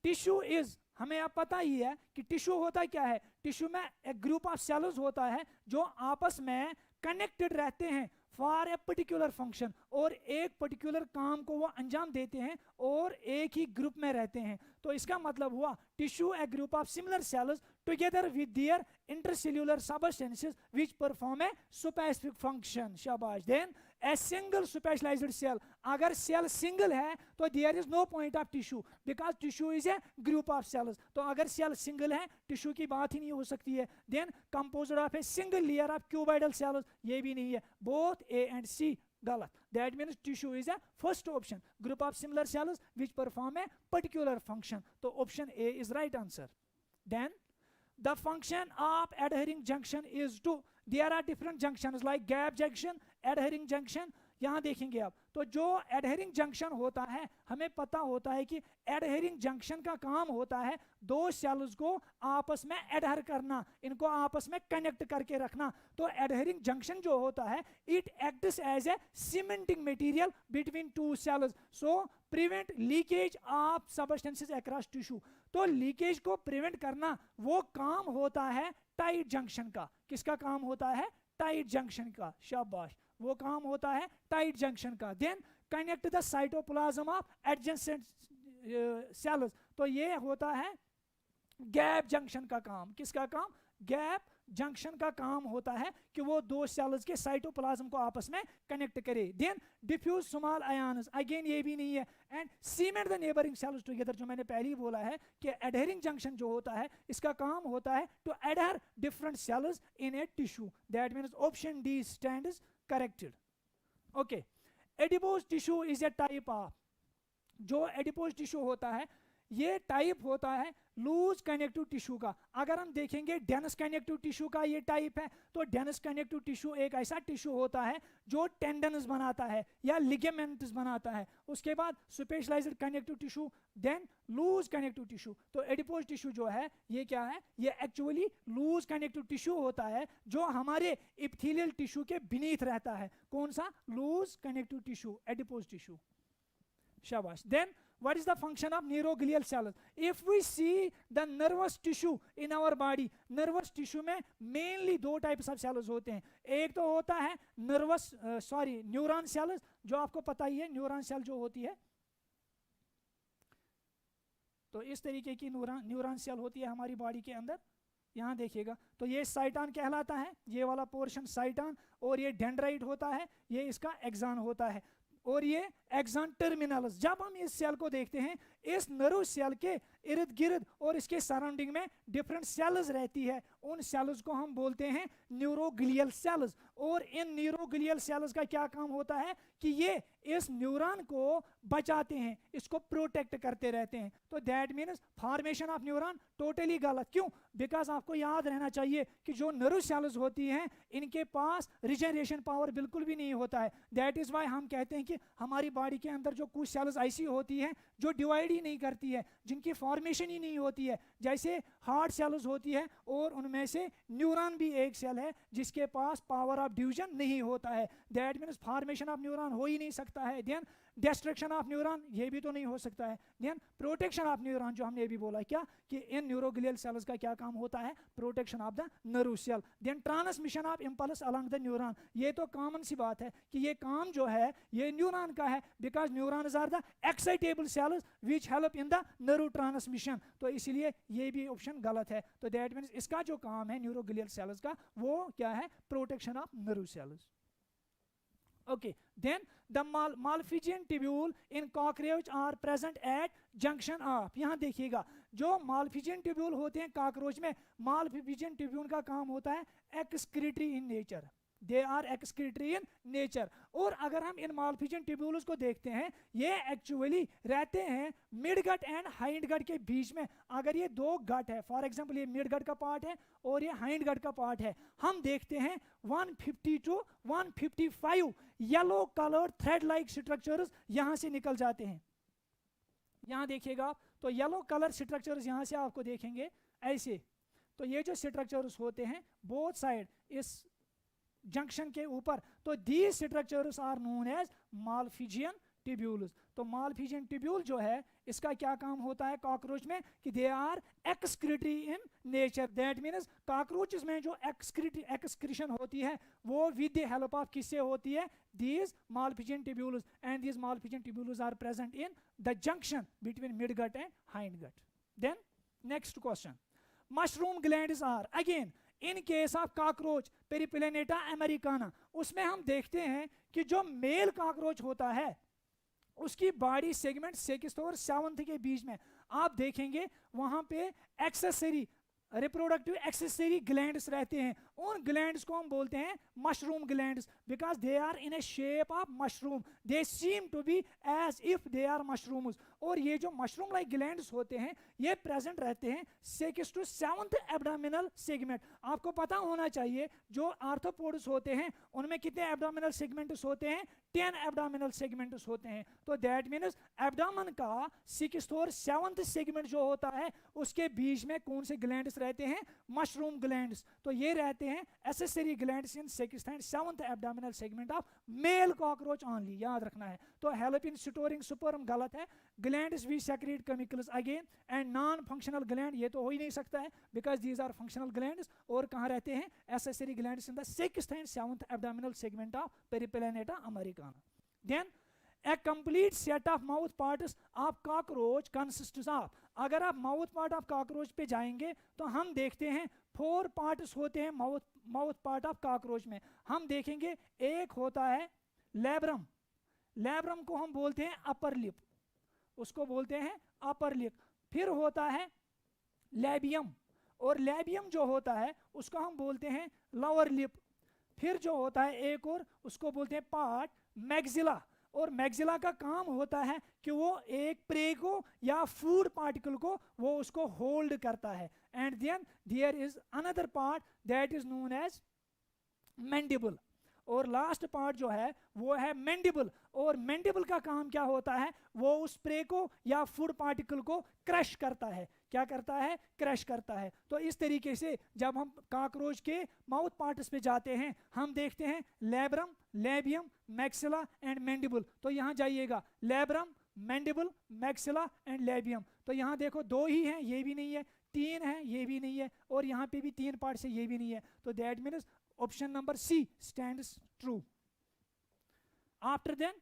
टिश्यू इज, हमें अब पता ही है कि टिश्यू होता क्या है। टिश्यू में एक ग्रुप ऑफ सेल्स होता है जो आपस में कनेक्टेड रहते हैं फॉर ए पर्टिकुलर फंक्शन, और एक पर्टिकुलर काम को वो अंजाम देते हैं और एक ही ग्रुप में रहते हैं। तो इसका मतलब हुआ tissue a group of similar cells together with their intercellular substances which perform a specific function. शाबाश। Then a single specialized cell, अगर सेल सिंगल है तो there is no point of tissue because tissue is a group of cells. तो अगर cell single है tissue की बात ही नहीं हो सकती है। Then composed of a single layer of cuboidal cells, ये भी नहीं है, बोथ ए एंड सी गलत। That means tissue is a first option, group of similar cells which perform a particular function. So option A is right answer. Then the function of adhering junction is to, there are different junctions like gap junction, adhering junction. यहाँ देखेंगे आप, तो जो adhering junction होता है हमें पता होता है कि एडहेरिंग जंक्शन का काम होता है दो सेल्स को आपस में एडहर करना, इनको आपस में कनेक्ट करके रखना। तो एडहेरिंग जंक्शन जो होता है it acts as a cementing material between two cells, so prevent leakage of substances across tissue. तो लीकेज को प्रिवेंट करना वो काम होता है टाइट जंक्शन का। किसका काम होता है? टाइट जंक्शन का। शाबाश, वो काम होता है टाइट जंक्शन का। Then connect the cytoplasm of adjacent cells, तो ये होता है गैप जंक्शन का काम। किसका काम? गैप जंक्शन का काम होता है कि वो दो सेल्स के साइटोप्लाज्म को आपस में कनेक्ट करे। Then diffuse small ions, again ये भी नहीं है। And cement the neighbouring cells together, जो मैंने पहले ही बोला है कि एडहेरिंग जंक्शन जो होता है इसका काम होता है to adhere different cells in a tissue. That means option D stands corrected. Okay, adipose tissue is a type of, जो एडिपोज टिश्यू होता है ये टाइप होता है लूज कनेक्टिव टिश्यू का। अगर हम देखेंगे डेंस कनेक्टिव टिश्यू का ये टाइप है, तो डेंस कनेक्टिव टिश्यू एक ऐसा टिश्यू होता है जो टेंडन्स बनाता है या लिगामेंट्स बनाता है। उसके बाद specialised connective tissue, then loose connective tissue. तो एडिपोज टिश्यू जो है ये क्या है? ये एक्चुअली लूज कनेक्टिव टिश्यू होता है जो हमारे एपिथेलियल टिश्यू के बीनीथ रहता है। कौन सा? Loose connective tissue, adipose tissue. शाबाश। Then what is the function of neuroglial cells? If we see the nervous tissue in our body, nervous tissue में mainly दो types of cells होते हैं। एक तो होता है न्यूरॉन सेल्स, जो आपको पता ही है न्यूरॉन सेल जो होती है, तो इस तरीके की न्यूरॉन सेल होती है हमारी बॉडी के अंदर। यहाँ देखिएगा, तो ये साइटॉन कहलाता है, ये वाला पोर्शन साइटॉन, और ये डेंड्राइट होता है, ये इसका एक्सॉन होता है, और ये एक्सॉन टर्मिनल्स। जब हम इस सेल को देखते हैं, इस नर्व सेल के इर्द गिर्द और इसके सराउंडिंग में डिफरेंट सेल्स रहती है, उन सेल्स को हम बोलते हैं न्यूरोग्लियल सेल्स। और इन न्यूरोग्लियल सेल्स का क्या काम होता है कि ये इस न्यूरॉन को बचाते हैं, इसको प्रोटेक्ट करते रहते हैं। तो that means formation of neuron totally गलत। क्यों? बिकॉज आपको याद रहना चाहिए कि जो नर्व सेल्स होती हैं इनके पास रिजनरेशन पावर बिल्कुल भी नहीं होता है। दैट इज वाई हम कहते हैं कि हमारी बॉडी के अंदर जो कुछ सेल्स ऐसी होती हैं जो डिवाइड ही नहीं करती है, जिनकी फॉर्मेशन ही नहीं होती है, जैसे हार्ट सेल्स होती है, और उनमें से न्यूरॉन भी एक सेल है जिसके पास पावर ऑफ डिवीजन नहीं होता है। That means formation of neuron हो ही नहीं सकता है। देन डिस्ट्रक्शन ऑफ न्यूरॉन, ये भी तो नहीं हो सकता है। देन प्रोटेक्शन ऑफ न्यूरॉन, जो हमने अभी बोला क्या कि इन न्यूरोग्लियल सेल्स का क्या काम होता है, protection of the nerve cell. Then transmission of impulse along the neuron, ये तो कॉमन सी बात है कि ये काम जो है ये न्यूरॉन का है, because neurons are the excitable cells which help in the nerve transmission, तो इसलिए ये भी ऑप्शन गलत है। तो दैट मीन्स इसका जो काम है न्यूरोग्लियल सेल्स का वो क्या है, protection of nerve cells. Okay, then the malpighian tubule in cockroach are present at junction of, यहाँ देखिएगा जो malpighian tubule होते हैं कॉकरोच में, malpighian tubule का काम होता है excretory in nature, they are excretory in nature। और अगर हम इन malpighian tubules को देखते हैं ये एक्चुअली रहते हैं mid gut and hind gut के बीच में। अगर ये दो गट है, फॉर एग्जांपल ये मिड गट का पार्ट है और ये हाइंड गट का पार्ट है, हम देखते हैं 150 to 155 yellow coloured thread like structures यहां से निकल जाते हैं। यहां देखिएगा तो येलो कलर स्ट्रक्चर्स यहां से आपको देखेंगे ऐसे, तो ये जो स्ट्रक्चर्स होते हैं बोथ साइड इस जंक्शन के ऊपर, तो these structures are known as Malpighian tubules. तो मालफिजियन ट्यूब्यूल जो है इसका क्या काम होता है कॉकरोच में कि they are excretory in nature, that means cockroaches में जो एक्सक्रीशन होती है वो विद द हेल्प ऑफ किससे होती है, these Malpighian tubules, and these Malpighian tubules are present in the junction between mid gut and hind gut. Then next question, mushroom glands are again in case of cockroach Periplaneta americana, उसमें हम देखते हैं कि जो male cockroach होता है उसकी body segment 6th और 7th के बीच में आप देखेंगे वहां पे एक्सेसरी रिप्रोडक्टिव एक्सेसरी ग्लैंड्स रहते हैं, उन ग्लैंड्स को हम बोलते हैं mushroom glands, because they are in a shape of mushroom, they seem to be as if they are mushrooms. और ये जो मशरूम लाइक ग्लैंड्स होते हैं ये प्रेजेंट रहते हैं 6th to 7th abdominal segment. आपको पता होना चाहिए जो आर्थ्रोपोड्स होते हैं उनमें कितने एब्डोमिनल सेगमेंट्स होते हैं, 10 एब्डोमिनल सेगमेंट्स होते हैं। तो दैट मीन्स एब्डोमेन का 6th और 7th सेगमेंट जो होता है उसके बीच में कौन से ग्लैंड्स रहते हैं, मशरूम ग्लैंड्स। तो ये रहते हैं accessory glands in 6th and 7th abdominal segment of male cockroach only, याद रखना है। तो हेल्प इन स्टोरिंग स्पर्म गलत है, glands we secrete chemicals again, and non functional gland ये तो हो ही नहीं सकता है because these are functional glands, और कहाँ रहते हैं accessory glands in the 6th and 7th abdominal segment of Periplaneta americana. Then a complete set of mouth parts of cockroach consists of, अगर आप माउथ पार्ट ऑफ कॉकरोच पे जाएंगे तो हम देखते हैं 4 पार्ट्स होते हैं माउथ पार्ट ऑफ कॉकरोच में। हम देखेंगे एक होता है लैब्रम, लैब्रम को हम बोलते हैं अपर लिप, उसको बोलते हैं अपर लिप। फिर होता है लैबियम, और लैबियम जो होता है उसको हम बोलते हैं लोअर लिप। फिर जो होता है एक और उसको बोलते हैं पार्ट मैक्सिला, और मैक्सिला का काम होता है कि वो एक प्रे को या फूड पार्टिकल को वो उसको होल्ड करता है। And then there is another part that is known as mandible, और लास्ट पार्ट जो है वो है मैंडिबल। और मैंडिबल का काम क्या होता है, वो उस प्रे को या फूड पार्टिकल को क्रश करता है। क्या करता है, क्रश करता है। तो इस तरीके से जब हम कॉकरोच के माउथ पार्ट्स पे जाते हैं हम देखते हैं लैब्रम, लैबियम, मैक्सिला एंड मैंडिबल। तो यहाँ जाइएगा लैब्रम, मैंडिबल, मैक्सिला एंड लैबियम। तो यहाँ देखो 2 ही हैं, ये भी नहीं है, 3 है, ये भी नहीं है, और यहाँ पे भी 3 पार्ट्स है, ये भी नहीं है। तो that means option number C stands true. After then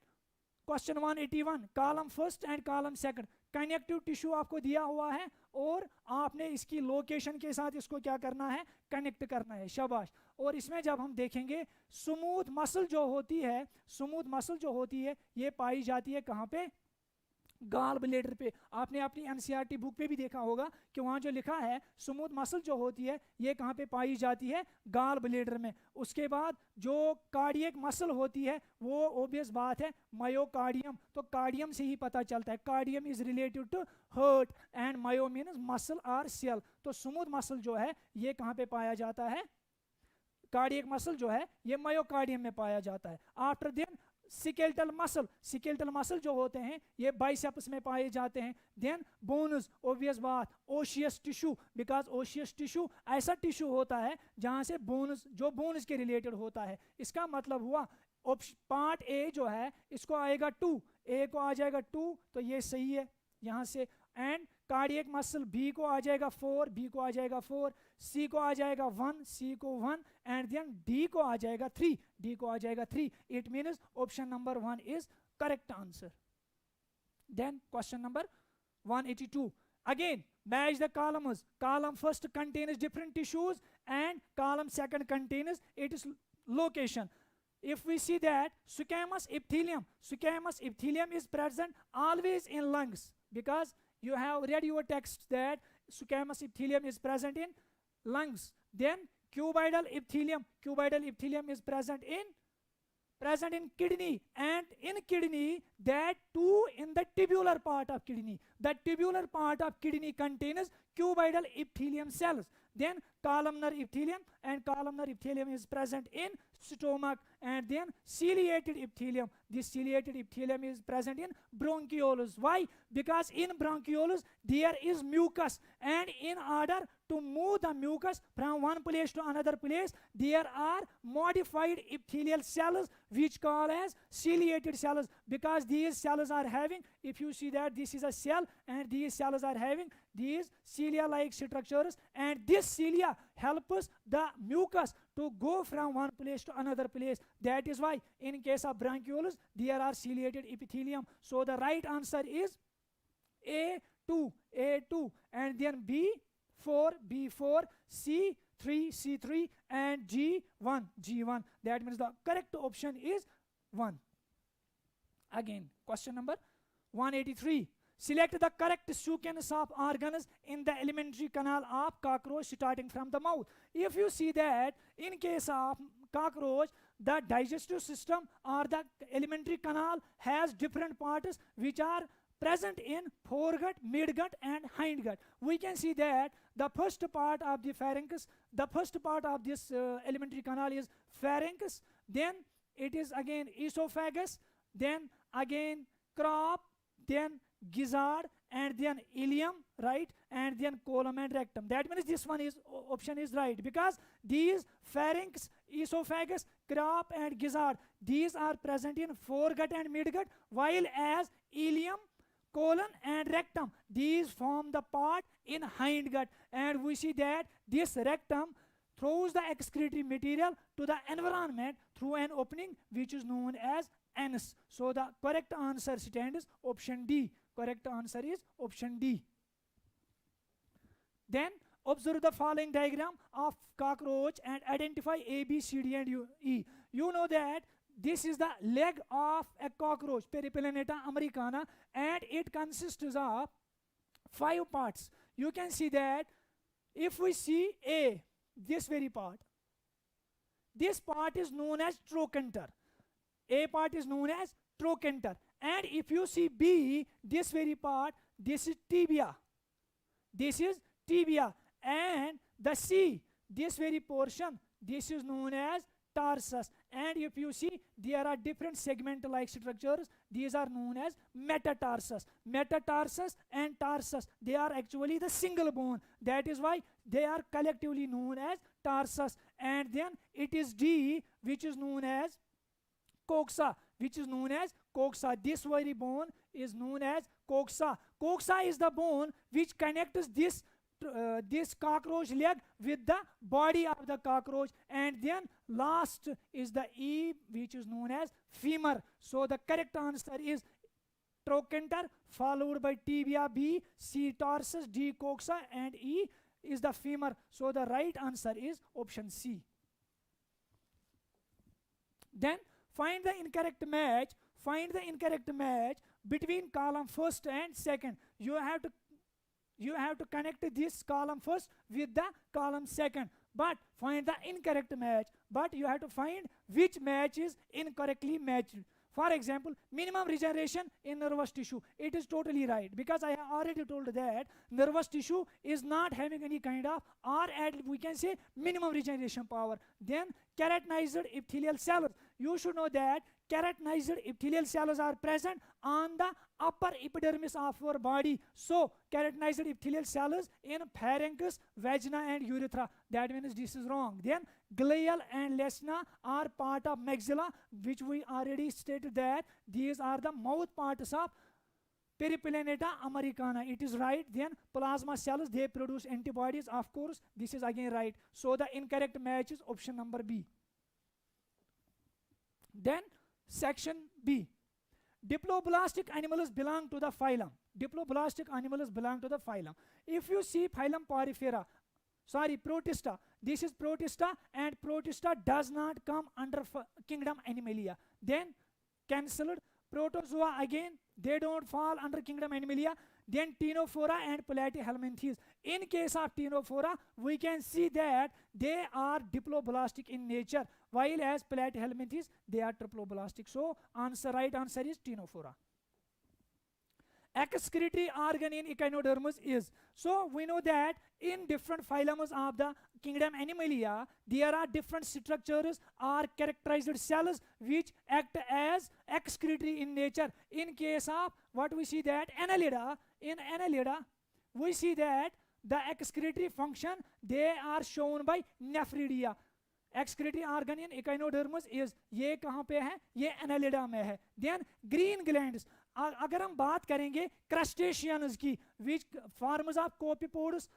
question 181, column first and column second, connective tissue आपको दिया हुआ है और आपने इसकी लोकेशन के साथ इसको क्या करना है, कनेक्ट करना है, शाबाश। और इसमें जब हम देखेंगे स्मूथ मसल जो होती है, स्मूथ मसल जो होती है ये पाई जाती है कहाँ पे, गाल ब्लेडर पे। आपने अपनी एनसीईआरटी बुक पे भी देखा होगा कि वहाँ जो लिखा है स्मूथ मसल जो होती है ये कहाँ पे पाई जाती है, गाल ब्लेडर में। उसके बाद जो कार्डियक मसल होती है वो ओबियस बात है मायोकार्डियम, तो कार्डियम से ही पता चलता है, cardium is related to heart and myo means muscle or cell. तो स्मूथ मसल जो है ये कहाँ पे पाया जाता है, कार्डियक मसल जो है ये मायोकार्डियम में पाया जाता है। After then skeletal muscle, skeletal muscle जो होते हैं ये बाइसेप्स में पाए जाते हैं। देन बोन्स, ऑब्वियस बात, ओशियस टिश्यू, बिकॉज ओशियस टिश्यू ऐसा टिश्यू होता है जहां से बोन्स, जो बोन्स के रिलेटेड होता है। इसका मतलब हुआ पार्ट ए जो है इसको आएगा 2, ए को आ जाएगा 2, तो ये सही है यहाँ से। एंड कार्डियक मसल बी को आ जाएगा 4, बी को आ जाएगा 4, सी को आ जाएगा 1, सी को 1, एंड देन डी को आ जाएगा 3, डी को आ जाएगा 3। It means option number 1 is correct answer. Then question number 182, again match the columns. Column first contains different tissues and column second contains its location. If we see that squamous epithelium is present always in lungs, because you have read your text that squamous epithelium is present in lungs. Then cuboidal epithelium is present in kidney, and in kidney, that too in the tubular part of kidney. The tubular part of kidney contains cuboidal epithelium cells. Then columnar epithelium is present in stomach, and then ciliated epithelium. This ciliated epithelium is present in bronchioles. Why? Because in bronchioles there is mucus, and in order to move the mucus from one place to another place, there are modified epithelial cells which called as ciliated cells. Because these cells are having, if you see that this is a cell, and these cells are having these cilia-like structures, and this cilia helps the mucus to go from one place to another place. That is why in case of bronchioles there are ciliated epithelium. So the right answer is A2, and then B4, C3, and G1. That means the correct option is 1. Again, question number 183. Select the correct sequence of organs in the alimentary canal of cockroach starting from the mouth. If you see that in case of cockroach, the digestive system or the alimentary canal has different parts which are present in foregut, midgut, and hindgut. We can see that the first part of the pharynx, the first part of this alimentary canal is pharynx, then it is again esophagus, then again crop, then gizzard, and then ileum, right, and then colon and rectum. That means this one is option is right, because these pharynx, esophagus, crop, and gizzard, these are present in foregut and midgut, while as ileum, colon, and rectum, these form the part in hindgut. And we see that this rectum throws the excretory material to the environment through an opening which is known as anus. So the correct answer stands option D. Correct answer is option D. Then observe the following diagram of cockroach and identify A, B, C, D, and E. You know that this is the leg of a cockroach, Periplaneta americana, and it consists of 5 parts. You can see that if we see A, this very part, this part is known as trochanter. A part is known as trochanter. And if you see B, this very part, this is tibia. This is tibia. And the C, this very portion, this is known as tarsus. And if you see, there are different segment-like structures. These are known as metatarsus. Metatarsus and tarsus, they are actually the single bone. That is why they are collectively known as tarsus. And then it is D, which is known as coxa, This very bone is known as coxa. Coxa is the bone which connects this cockroach leg with the body of the cockroach. And then last is the E, which is known as femur. So the correct answer is trochanter, followed by tibia, B, C tarsus, D coxa, and E is the femur. So the right answer is option C. Then find the incorrect match between column first and second. You have to connect this column first with the column second, but find the incorrect match. But you have to find which match is incorrectly matched. For example, minimum regeneration in nervous tissue. It is totally right, because I have already told that nervous tissue is not having any kind of, or we can say minimum regeneration power. Then keratinized epithelial cells. you should know that keratinized epithelial cells are present on the upper epidermis of our body. So keratinized epithelial cells in pharynx, vagina and urethra. That means this is wrong. Then glial and lesna are part of maxilla, which we already stated that these are the mouth parts of Periplaneta americana. It is right. Then plasma cells, they produce antibodies. Of course, this is again right. So the incorrect match is option number B. Then section B. Diploblastic animals belong to the phylum. Diploblastic animals belong to the phylum. If you see phylum Porifera, Protista, this is Protista, and Protista does not come under kingdom Animalia. Then cancelled. Protozoa, again they don't fall under kingdom Animalia. Then Ctenophora and Platyhelminthes. In case of Ctenophora, we can see that they are diploblastic in nature, while as Platyhelminthes, they are triploblastic. So right answer is Ctenophora. Excretory organ in echinodermis is. So we know that in different phylums of the kingdom Animalia, there are different structures or characterized cells which act as excretory in nature. In case of what we see that Annelida, in Annelida, we see that the excretory function, they are shown by nephridia. Excretory organ in echinodermis is, ये कहाँ पे है, ये Annelida में है. Then green glands. अगर हम बात करेंगे क्रस्टेशियंस की, which forms of copepods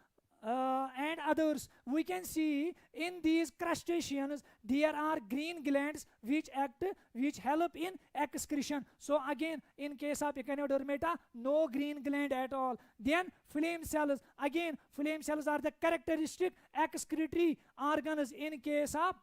and others, we can see in these crustaceans there are green glands which help in excretion. So again, in case of Echinodermata, no green gland at all. Then flame cells, again flame cells are the characteristic excretory organs in case of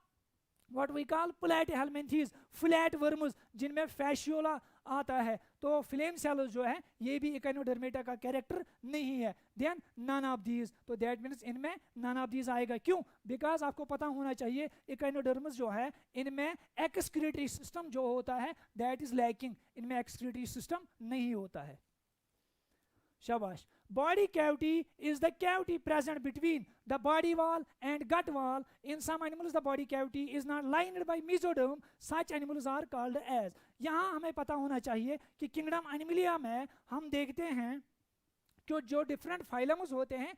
what we call Platyhelminthes, flatworms जिनमें fasciola आता है. तो flame cells जो है ये भी Echinodermata का character नहीं है. देन नन ऑफ दीज, तो दैट मीन्स इनमें नन ऑफ दीज आएगा. क्यों? बिकॉज आपको पता होना चाहिए इकाइनोडर्मस जो है इनमें एक्सक्रीटरी सिस्टम जो होता है दैट इज लैकिंग. इनमें एक्सक्रीटरी सिस्टम नहीं होता है. शाबाश. Body cavity is the cavity present between the body wall and gut wall. In some animals the body cavity is not lined by mesoderm. Such animals are called as. यहाँ हमें पता होना चाहिए कि किंगडम एनिमलिया में हम देखते हैं कि जो डिफरेंट फाइलम्स होते हैं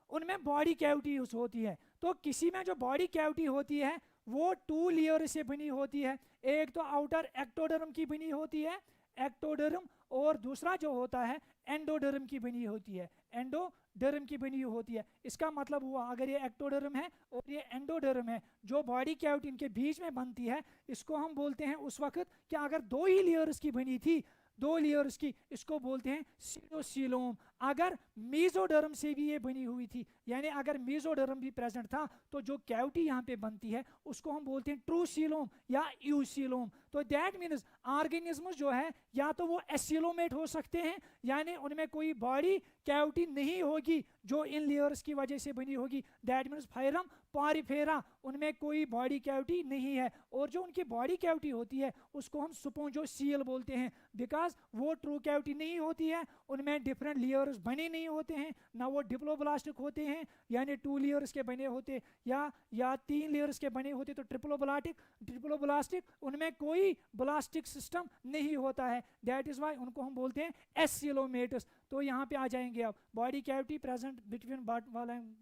उनमें बॉडी कैविटी होती है. तो किसी में जो बॉडी कैविटी होती है वो 2 लेयर से बनी होती है. एक तो आउटर एक्टोडर्म की बनी होती है, एक्टोडर्म, और दूसरा जो होता है एंडोडर्म की बनी होती है, एंडोडर्म की बनी होती है. इसका मतलब हुआ अगर ये एक्टोडर्म है और ये एंडोडर्म है, जो बॉडी कैविटी इनके बीच में बनती है इसको हम बोलते हैं उस वक्त कि अगर 2 ही लेयर्स की बनी थी, 2 लेयर्स की, इसको बोलते हैं सीडोसीलोम. अगर मेसोडर्म से भी ये बनी हुई थी, यानी अगर मेसोडर्म भी प्रेजेंट था, तो जो कैविटी यहाँ पे बनती है उसको हम बोलते हैं ट्रूसीलोम या यूसीलोम. तो दैट मीन्स ऑर्गेनिज्म जो है या तो वो एसिलोमेट हो सकते हैं, यानी उनमें कोई बॉडी कैविटी नहीं होगी जो इन लेयर्स की वजह से बनी होगी. दैट मीन्स फाइलम पॉरीफेरा, उनमें कोई बॉडी कैविटी नहीं है. और जो उनकी बॉडी कैविटी होती है उसको हम स्पोंजोसील बोलते हैं, बिकॉज वो ट्रू कैविटी नहीं होती है, उनमें डिफरेंट लेयर्स बने नहीं होते हैं, ना वो डिप्लोब्लास्टिक होते हैं यानी 2 लेयर्स के बने होते, या 3 लेयर्स के बने होते तो ट्रिप्लोब्लास्टिक, उनमें कोई ब्लास्टिक सिस्टम नहीं होता है. दैट इज वाई उनको हम बोलते हैं एसिलोमेटस. तो यहाँ पे आ जाएंगे अब body cavity present between but wall and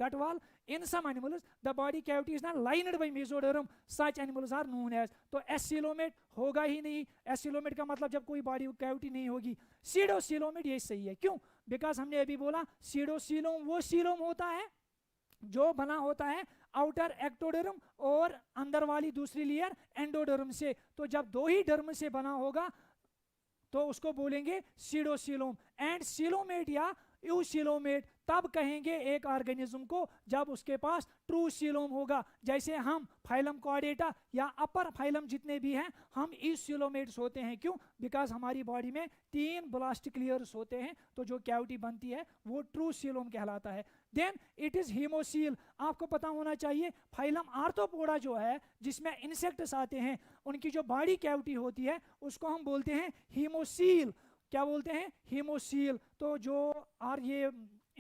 gut wall. In some animals the body cavity is not lined by mesoderm. Such animals are known as. तो एसिलोमेट होगा ही नहीं. एसिलोमेट का मतलब जब कोई बॉडी कैविटी नहीं होगी. सीडोसीलोमेट ये सही है. क्यों? बिकॉज हमने अभी बोला सीडोसीलोम वो सीलोम होता है जो बना होता है आउटर एक्टोडर्म और अंदर वाली दूसरी लेयर एंडोडर्म से. तो जब 2 ही डर्म से बना होगा तो उसको बोलेंगे सीडोसीलोम. एंड सीलोमेट या यूसीलोमेट तब कहेंगे एक ऑर्गेनिज्म को जब उसके पास ट्रू सीलोम होगा. जैसे हम फाइलम कॉर्डेटा या अपर फाइलम जितने भी हैं हम ईसीलोमेट्स होते हैं. क्यों? बिकॉज हमारी बॉडी में 3 ब्लास्टिक लेयर्स होते हैं, तो जो कैविटी बनती है वो ट्रू सीलोम कहलाता है. Then it is haemocoel. आपको पता होना चाहिए फाइलम आर्थ्रोपोडा जो है जिसमें इंसेक्ट्स आते हैं, उनकी जो बॉडी कैविटी होती है उसको हम बोलते हैं हीमोसील. क्या बोलते हैं? हीमोसील. तो जो और ये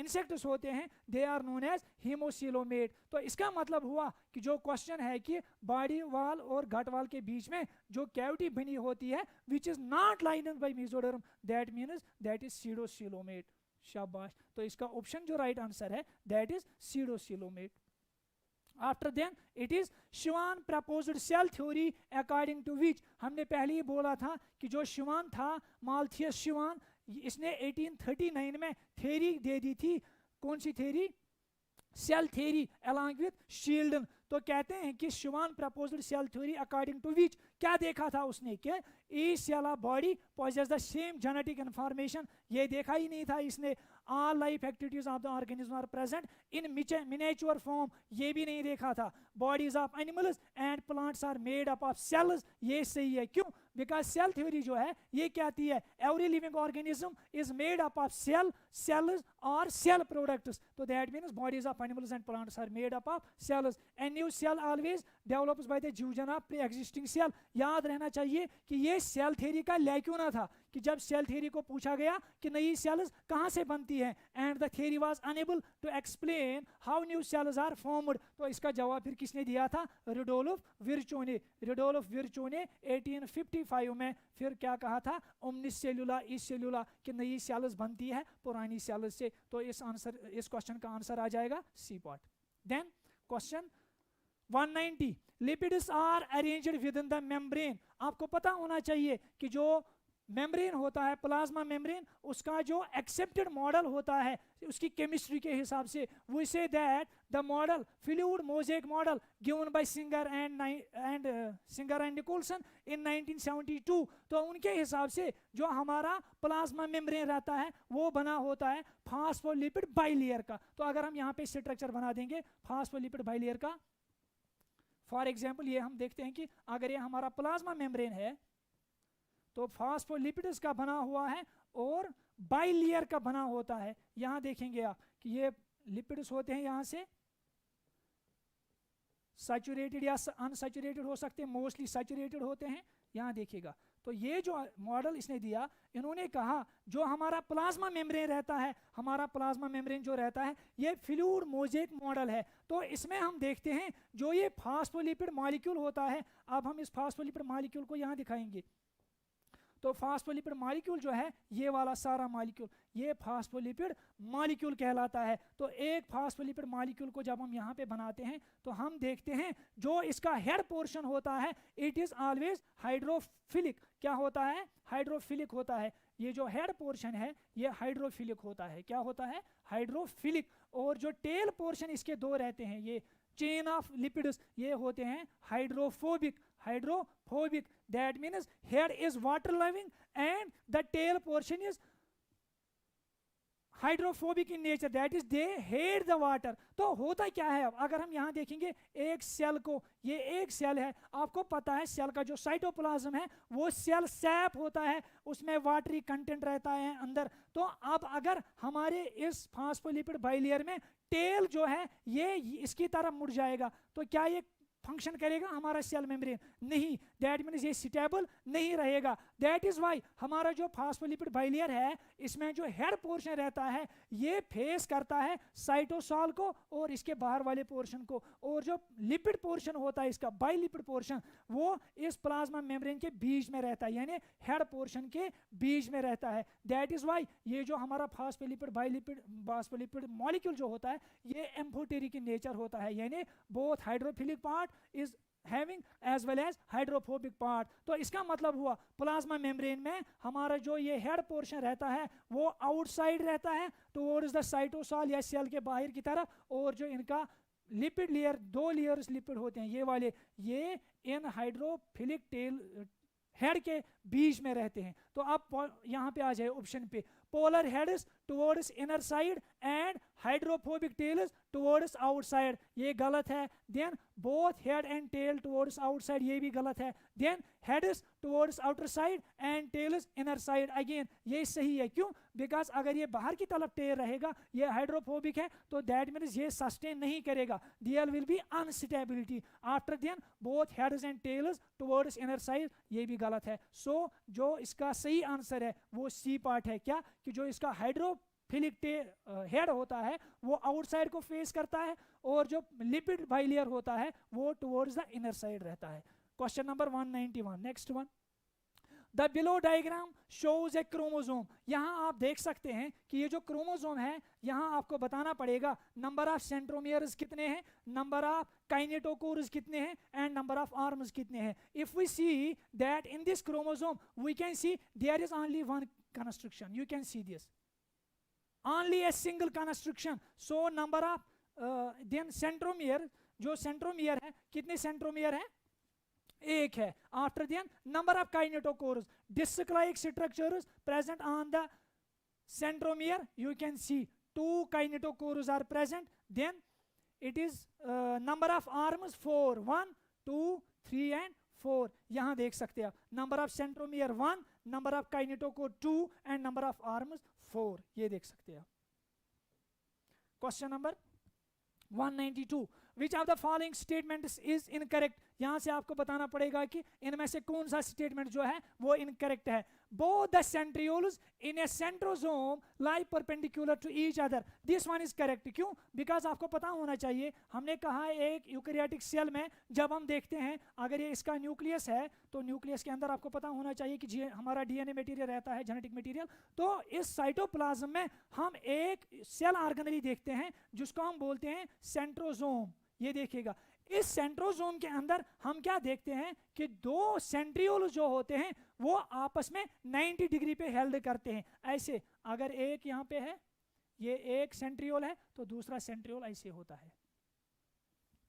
इंसेक्ट्स होते हैं दे आर नोन एज हीमोसिलोमेट। तो इसका मतलब हुआ कि जो क्वेश्चन है कि बॉडी वाल और गट वाल के बीच में जो कैविटी बनी होती है which is not lined by mesoderm, that means that is pseudocoelomate. शाबाश। तो इसका ऑप्शन जो राइट आंसर है that is pseudocoelomate. After then it is Schwann proposed cell theory according to which, हमने पहले ही बोला था कि जो शिवान था माल्थियस शिवान, इसने 1839 में थ्योरी दे दी थी। कौन सी theory? Cell theory along with Schleiden. तो कहते हैं कि Schwann proposed cell theory according to which, क्या देखा था उसने कि each cell of body possesses the same genetic information. ये देखा ही नहीं था इसने all life activities of the organism are present in miniature form, ये भी नहीं देखा था। bodies of animals and plants are made up of cells, ये सही है। क्यों? because cell theory जो है ये कहती है every living organism is made up of cells or cell products, so that means bodies of animals and plants are made up of cells, and new cell always develops by the fusion of pre-existing cell। याद रहना चाहिए कि ये cell theory का lacuna था कि जब cell theory को पूछा गया कि नई सेल्स कहाँ से बनती हैं, and the theory was unable to explain how new cells are formed. तो इसका जवाब फिर किसने दिया था? रुडोल्फ विर्चो ने। रुडोल्फ विर्चो ने 1855 में फिर क्या कहा था? ओमनिस सेलुला इस सेलुला कि नई सेल्स बनती है पुरानी सेल्स से। तो इस क्वेश्चन का आंसर आ जाएगा C part. Then question 190, lipids are arranged within the membrane. आपको पता होना चाहिए कि जो मेम्ब्रेन होता है प्लाज्मा मेम्ब्रेन, उसका जो एक्सेप्टेड मॉडल होता है उसकी केमिस्ट्री के हिसाब से, we say that the model fluid mosaic model given by Singer and Nicolson in 1972। तो उनके हिसाब से जो हमारा प्लाज्मा मेम्ब्रेन रहता है वो बना होता है फास्फोलिपिड बाइलेयर का। तो अगर हम यहाँ पे स्ट्रक्चर बना देंगे फास्फोलिपिड बाइलेयर का, फॉर एग्जाम्पल ये हम देखते हैं कि अगर ये हमारा प्लाज्मा मेम्ब्रेन है तो फास्फोलिपिड्स का बना हुआ है और बाइलेयर का बना होता है। यहां देखेंगे आप कि ये लिपिड्स होते हैं यहां से सैचुरेटेड या अनसैचुरेटेड हो सकते हैं, मोस्टली सैचुरेटेड होते हैं। यहां देखिएगा तो ये जो मॉडल इसने दिया, इन्होंने कहा जो हमारा प्लाज्मा मेम्ब्रेन रहता है, हमारा प्लाज्मा मेम्ब्रेन जो रहता है ये फ्लूइड मोज़ेक मॉडल है। तो इसमें हम देखते हैं जो ये फास्फोलिपिड मॉलिक्यूल होता है, अब हम इस फास्फोलिपिड मॉलिक्यूल को यहाँ दिखाएंगे। तो फास्फोलिपिड मॉलिक्यूल जो है ये वाला सारा मॉलिक्यूल ये फास्फोलिपिड मॉलिक्यूल कहलाता है। तो एक फास्फोलिपिड मॉलिक्यूल को जब हम यहाँ पे बनाते हैं तो हम देखते हैं जो इसका हेड पोर्शन होता है इट इज ऑलवेज हाइड्रोफिलिक। क्या होता है? हाइड्रोफिलिक होता है। ये जो हेड पोर्शन है ये हाइड्रोफिलिक होता है। क्या होता है? हाइड्रोफिलिक। और जो टेल पोर्शन इसके दो रहते हैं, ये चेन ऑफ लिपिड्स, ये होते हैं hydrophobic. Hydrophobic that means head is water loving and the tail portion is hydrophobic in nature, that is they hate the water. तो होता क्या है, अब अगर हम यहाँ देखेंगे एक सेल को, ये एक सेल है, आपको पता है सेल का जो साइटोप्लाज्म है वो सेल सैप होता है, उसमें वाटरी कंटेंट रहता है अंदर। तो अब अगर हमारे इस फास्फोलिपिड बाइलेयर में टेल जो है ये इसकी तरफ मुड़ जाएगा तो क्या ये फंक्शन करेगा हमारा सेल मेम्ब्रेन? नहीं। दैट मीन्स ये स्टेबल नहीं रहेगा। दैट इज वाई हमारा जो फास्फोलिपिड बाइलेयर है इसमें जो हेड पोर्शन रहता है ये फेस करता है साइटोसॉल को और इसके बाहर वाले पोर्शन को, और जो लिपिड पोर्शन होता है इसका बाइलिपिड पोर्शन वो इस प्लाज्मा मेम्ब्रेन के बीच में रहता है, यानी हेड पोर्शन के बीच में रहता है। दैट इज वाई ये जो हमारा फास्फोलिपिड मॉलिक्यूल जो होता है ये एम्फोटेरिक इन नेचर होता है, यानी both hydrophilic part is having as well as hydrophobic part. तो इसका मतलब हुआ प्लाज्मा मेम्ब्रेन में हमारा जो ये हेड पोर्शन रहता है वो आउटसाइड रहता है टुवर्ड्स द साइटोसॉल या सेल के बाहर की तरफ, और जो इनका लिपिड लेयर, दो लेयर्स लिपिड होते हैं ये वाले, ये इन हाइड्रोफिलिक टेल हेड के बीच में रहते हैं। तो अब यहाँ पे आ जाए ऑप्शन पे, polar heads towards inner side and hydrophobic tails towards outside, ये गलत है। Then both head and tail towards outside, ये भी गलत है। Then heads towards outer side and tails inner side, again ये सही है। क्यों? बिकॉज अगर ये बाहर की तरफ टेल रहेगा ये हाइड्रोफोबिक है तो दैट मीन्स ये सस्टेन नहीं करेगा, there will be unstability. After then both heads and tails towards inner side, ये भी गलत है। सो जो इसका सही आंसर है वो सी पार्ट है। क्या? कि जो इसका फिलिक हेड होता है वो आउटसाइड को फेस करता है, और जो लिपिड बाइलेयर होता है वो टुवर्ड्स द इनर साइड रहता है। Question number 191, next one. The below diagram shows A chromosome. यहाँ आप देख सकते हैं कि ये जो क्रोमोसोम है, यहाँ आपको बताना पड़ेगा नंबर ऑफ सेंट्रोमियर्स कितने हैं, नंबर ऑफ काइनेटोकोर्स कितने हैं, एंड नंबर ऑफ आर्म्स कितने हैं। If we see that in this chromosome we can see there is only one construction, you can see this, only a single constriction. So number of then centromere, जो centromere है, कितने centromere है, एक है। After then number of kinetochores, disc like structures present on the centromere, you can see 2 kinetochores are present. Then it is number of arms 4, 1 2 3 and 4. यहाँ देख सकते हैं आप, number of centromere 1, number of kinetochore 2 and number of arms 4, ये देख सकते हैं आप। Question number 192, which of the following statements is incorrect. यहां से आपको बताना पड़ेगा कि इनमें से कौन सा स्टेटमेंट जो है वो इनकरेक्ट है। Both the centrioles in a centrosome lie perpendicular to each other, this one is correct. क्यों? बिकॉज आपको पता होना चाहिए, हमने कहा एक यूकैरियोटिक सेल में जब हम देखते हैं अगर ये इसका न्यूक्लियस है तो न्यूक्लियस के अंदर आपको पता होना चाहिए कि हमारा डीएनए मटेरियल रहता है, जेनेटिक मटेरियल। तो इस साइटोप्लाज्म में हम एक सेल ऑर्गेनेली देखते हैं जिसको हम बोलते हैं सेंट्रोसोम। ये देखिएगा, इस सेंट्रोसोम के अंदर हम क्या देखते हैं कि 2 सेंट्रियोल जो होते हैं वो आपस में 90 डिग्री पे हेल्ड करते हैं। ऐसे अगर एक यहाँ पे है, ये एक सेंट्रियोल है, तो दूसरा सेंट्रियोल ऐसे होता है,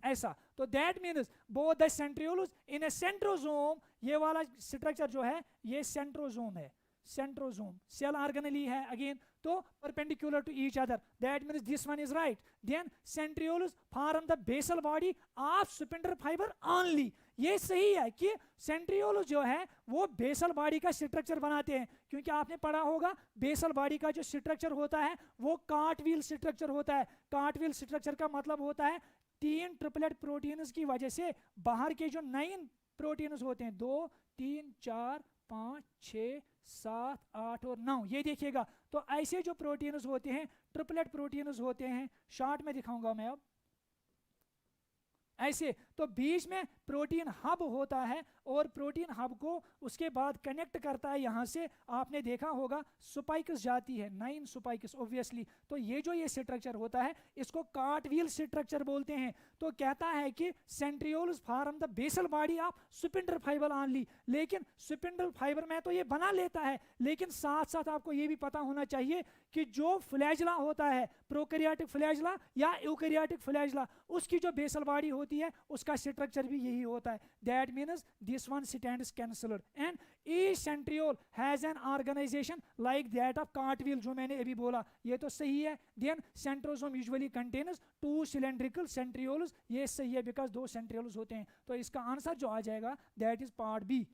ऐसा। तो that means both the centrioles in a centrosome, ये वाला स्ट्रक्चर जो है ये सेंट्रोसोम है, सेंट्रोसोम सेल ऑर्गेनेली है अगेन, तो perpendicular to each other, that means this one is right. Then centrioles form the basal body of spindle fibre only, ये सही है कि सेंट्रियोल जो है वो बेसल बॉडी का स्ट्रक्चर बनाते हैं, क्योंकि आपने पढ़ा होगा बेसल बॉडी का जो स्ट्रक्चर होता है वो कार्टवील स्ट्रक्चर होता है। कार्टवील स्ट्रक्चर का मतलब होता है 3 ट्रिपलेट प्रोटीन्स की वजह से बाहर के जो 9 प्रोटीन्स होते हैं, 2 3 4 5 6 7 8 और 9, ये देखिएगा। तो ऐसे जो प्रोटीन्स होते हैं ट्रिपलेट प्रोटीन्स होते हैं, शॉर्ट में दिखाऊंगा मैं अब, ऐसे। तो बीच में प्रोटीन हब होता है और प्रोटीन हब को उसके बाद कनेक्ट करता है, यहाँ से आपने देखा होगा स्पाइक्स जाती है, 9 स्पाइक्स ऑब्वियसली। तो ये जो ये स्ट्रक्चर होता है इसको कार्टवील स्ट्रक्चर बोलते हैं। तो कहता है कि centrioles form the basal body of spindle fibre only, लेकिन स्पिंडल फाइबर में तो ये बना लेता है, लेकिन साथ साथ आपको ये भी पता होना चाहिए कि जो फ्लैजला होता है, प्रोकैरियोटिक फ्लैजला या यूकैरियोटिक फ्लैजला, उसकी जो बेसल बॉडी होती है उसका स्ट्रक्चर भी यही होता है। That means this one stands cancelled and each centriole has an organisation like that of cartwheel, जो मैंने अभी बोला ये तो सही है। Then centrosome usually contains 2 cylindrical centrioles, ये सही है बिकॉज 2 सेंट्रियोल्स होते हैं। तो इसका आंसर जो आ जाएगा that is part B.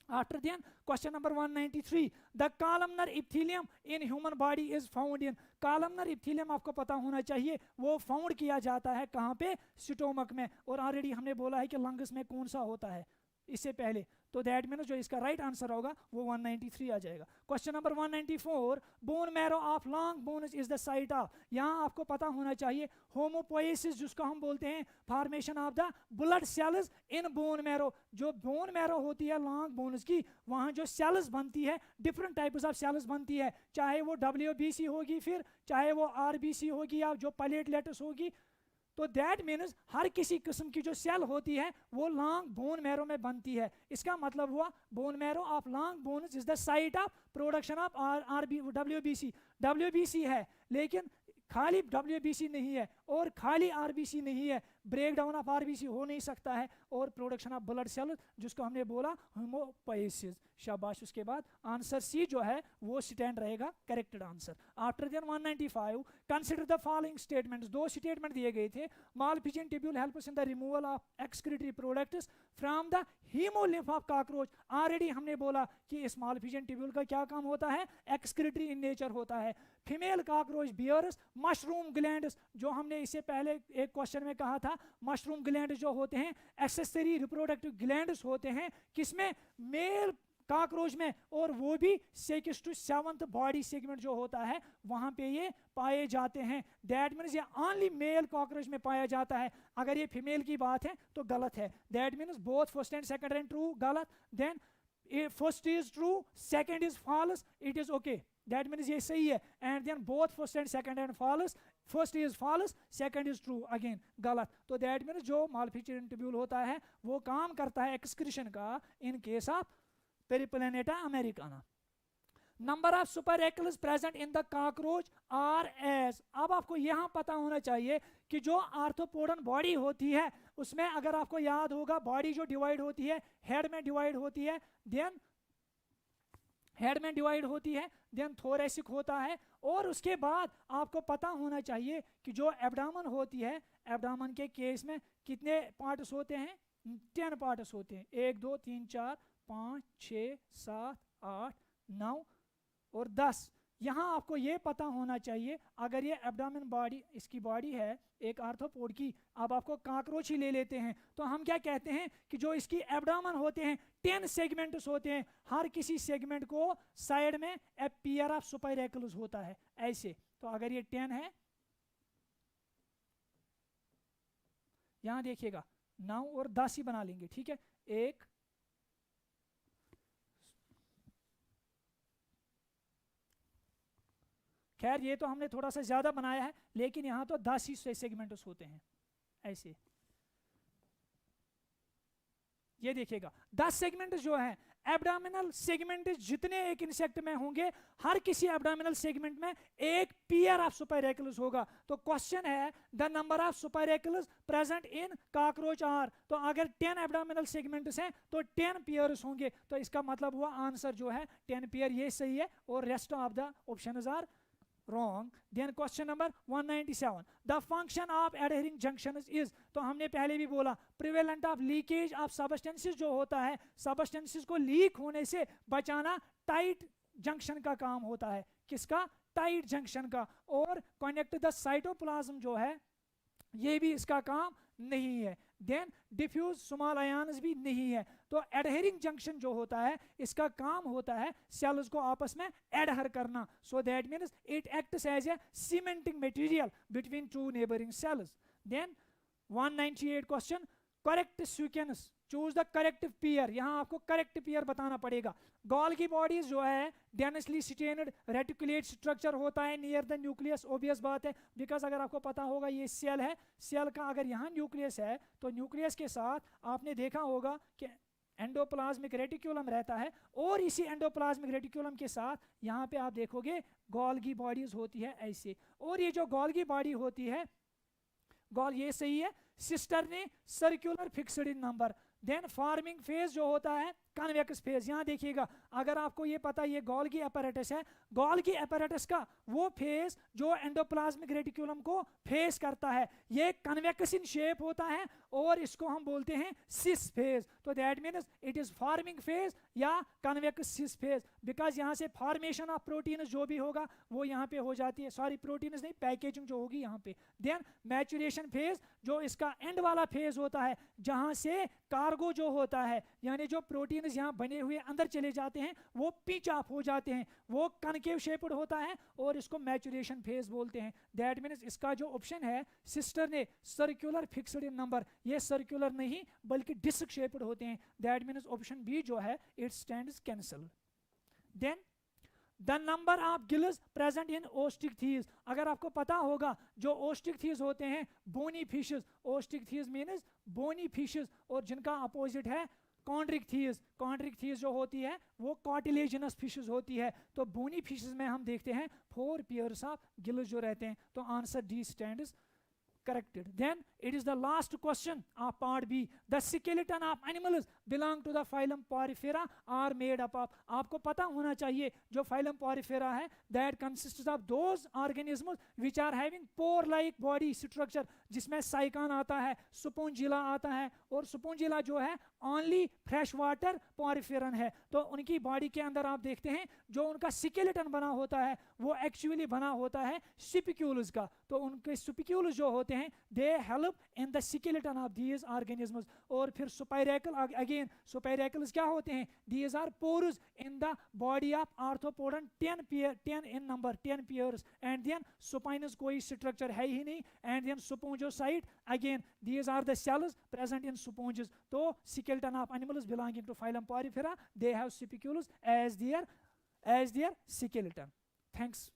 After then, question number 193, the columnar epithelium in human body is found in, columnar epithelium आपको पता होना चाहिए वो फाउंड किया जाता है कहाँ पे, स्टोमक में। और ऑलरेडी हमने बोला है कि लंग्स में कौन सा होता है इससे पहले, तो दैट मीन्स जो इसका राइट आंसर होगा वो 193 आ जाएगा। Question number 194, bone marrow of long bones is the site of, यहाँ आपको पता होना चाहिए होमोपोएसिस जिसको हम बोलते हैं, formation of the blood cells in bone marrow. जो बोन मैरो होती है लॉन्ग बोन्स की, वहाँ जो सेल्स बनती है डिफरेंट टाइप्स ऑफ सेल्स बनती है, चाहे वो WBC होगी, फिर चाहे वो RBC होगी या जो प्लेटलेट्स होगी। तो दैट मीन्स हर किसी किस्म की जो सेल होती है वो लॉन्ग बोन मैरो में बनती है। इसका मतलब हुआ bone marrow of long bones is the site of production of WBC। WBC है लेकिन खाली WBC नहीं है और खाली RBC नहीं है, ब्रेक डाउन ऑफ RBC हो नहीं सकता है, और प्रोडक्शन ऑफ ब्लड सेल जिसको हमने बोला होमोपोएसिस। शाबाश, उसके बाद आंसर सी जो है वो स्टैंड रहेगा corrected answer. After then 195, consider the following statements, 2 statement दिए गए थे। Malpighian tubule helps in the removal of excretory products from the haemolymph of cockroach. Already हमने बोला कि इस मालफिजियन ट्यूब्यूल का क्या काम होता है, एक्सक्रीटरी इन नेचर होता है। Female cockroach bears mushroom glands, जो हमने इससे पहले एक क्वेश्चन में कहा था, मशरूम ग्लैंड जो होते हैं एक्सेसरी रिप्रोडक्टिव ग्लैंड्स होते हैं, किसमें, मेल कॉकरोच में, और वो भी 6 to 7th बॉडी सेगमेंट जो होता है वहाँ पे ये पाए जाते हैं। दैट मीन्स ये ओनली मेल कॉकरोच में पाया जाता है। अगर ये फीमेल की बात है तो गलत है। That means both first and second and true, गलत। Then first is true, second is false, it is okay. That means ये सही है। And then both first and second and false, first is false, second is true, again गलत। तो that means जो मालफिक्शन tubule होता है वो काम करता है एक्सक्रीशन का in case of Periplaneta americana. Number of spiracles present in the cockroach are as. अब आपको यहां पता होना चाहिए कि जो आर्थ्रोपोडन बॉडी होती है उसमें अगर आपको याद होगा बॉडी जो डिवाइड होती है हेड में डिवाइड होती है, देन हेड में डिवाइड होती है, देन थोरेसिक होता है, और उसके बाद आपको पता होना चाहिए कि जो एब्डामन होती है, एब्डामन के केस में कितने पार्ट्स होते हैं? 10 पार्ट्स होते हैं। 1 2 3 4 5 6 7 8 9 और 10। यहाँ आपको ये पता होना चाहिए अगर ये एब्डामन बॉडी, इसकी बॉडी है एक आर्थ्रोपोड की, अब आपको कॉकरोच ही ले लेते हैं तो हम क्या कहते हैं कि जो इसकी एब्डामन होते हैं 10 सेगमेंट्स होते हैं, हर किसी सेगमेंट को साइड में ए पेयर ऑफ सुपरएक्युलस होता है ऐसे। तो अगर ये 10 है, यहाँ देखिएगा 9 और 10 ही बना लेंगे, ठीक है। एक खैर ये तो हमने थोड़ा सा ज्यादा बनाया है, लेकिन यहाँ तो 10 ही सेगमेंट्स होते हैं ऐसे। ये देखिएगा 10 सेगमेंट जो है, एब्डोमिनल सेगमेंट जितने एक इंसेक्ट में होंगे हर किसी एब्डोमिनल सेगमेंट में एक पेयर ऑफ सुपरएक्युलस होगा। तो क्वेश्चन है the number of spiracles present in cockroach are. तो अगर 10 एब्डोमिनल सेगमेंट्स हैं तो 10 पेयर्स होंगे, तो इसका मतलब हुआ आंसर जो है 10 पेयर, ये सही है और rest of the options are wrong. Then question number 197, the function of adhering junctions is। तो हमने पहले भी बोला prevalent of leakage of substances जो होता है, substances को लीक होने से बचाना टाइट जंक्शन का काम होता है। किसका? टाइट जंक्शन का। और कनेक्ट द साइटोप्लाज्म जो है ये भी इसका काम नहीं है। देन डिफ्यूज स्मॉल आयन्स भी नहीं है। तो एडहेरिंग जंक्शन जो होता है इसका काम होता है सेल्स को आपस में एडहर करना। So that means it acts as a cementing material between two neighbouring cells. Then 198 question, correct sequence, choose the correct pair. यहाँ आपको करेक्ट पेयर बताना पड़ेगा। गोल्गी बॉडीज जो है डेंसली स्टेन्ड रेटिकुलेट स्ट्रक्चर होता है नियर द न्यूक्लियस, ऑब्वियस बात है, बिकॉज अगर आपको पता होगा ये सेल है, सेल का अगर यहाँ न्यूक्लियस है तो न्यूक्लियस के साथ आपने देखा होगा कि एंडोप्लाज्मिक रेटिकुलम रहता है, और इसी एंडोप्लाज्मिक रेटिकुलम के साथ यहाँ पे आप देखोगे गोल्गी बॉडीज होती है ऐसे। और ये जो गोल्गी बॉडी होती है, गोल ये सही है, सिस्टर ने circular fixed in number. Then forming phase जो होता है कन्वेक्स फेज। यहाँ देखिएगा अगर आपको ये पता ये गोल्गी apparatus है, गोल्गी apparatus का वो फेज जो एंडोप्लाज्मिक रेटिकुलम को फेस करता है ये कन्वेक्स इन शेप होता है और इसको हम बोलते हैं सिस फेज। तो that means it is forming phase या कन्वेक्स सिस फेज, बिकॉज यहाँ से फॉर्मेशन ऑफ प्रोटीन जो भी होगा वो यहाँ पे हो जाती है, सॉरी प्रोटीन नहीं, पैकेजिंग जो होगी यहाँ पे। देन मैचुरेशन फेज जो इसका एंड वाला फेज होता है जहाँ से कार्गो जो होता है यानी जो प्रोटीन यहाँ बने हुए अंदर चले जाते हैं वो पिंच ऑफ हो जाते हैं, वो कनकेव शेप्ड होता है और इसको मैचुरेशन फेज बोलते हैं। दैट मीन्स इसका जो ऑप्शन है सिस्टर ने सर्कुलर फिक्स्ड इन नंबर, ये सर्कुलर नहीं बल्कि डिस्क शेप्ड होते हैं। दैट मीन्स ऑप्शन बी जो है it stands cancel. Then the number of gills present in Osteichthyes. अगर आपको पता होगा जो ओस्टिकथीज होते हैं bony fishes, Osteichthyes means bony fishes, और जिनका अपोजिट है कॉन्ड्रिकथीज। कॉन्ड्रिकथीज जो होती है वो कार्टिलेजिनस फिशेस होती है। तो बोनी फिशेस में हम देखते हैं 4 पेयर्स ऑफ गिल्स जो रहते हैं। तो answer D stands corrected. Then it is the last question of part B. The skeleton of animals belong to the phylum Porifera are made up of। आपको पता होना चाहिए जो phylum Porifera है that consists of those organisms which are having pore like body structure, जिसमें Sycon आता है, सुपोंजिला आता है, और सुपोंजिला जो है ओनली फ्रेश वाटर पॉरिफेरन है। तो उनकी बॉडी के अंदर आप देखते हैं जो उनका स्केलेटन बना होता है वो एक्चुअली बना होता है स्पिक्यूल्स का। तो उनके स्पिक्यूल्स जो होते होते हैं, they help in the skeleton of these organisms. और फिर स्पाइरेकल, अगेन स्पाइरेकल्स क्या होते हैं, these are pores in the body of arthropodan, 10 in number, 10 pairs. And then supinus कोई स्ट्रक्चर है ही नहीं। And then spongocyte, again these are the cells present in sponges. तो skeleton of animals belonging to phylum Porifera, they have spicules as their skeleton. Thanks.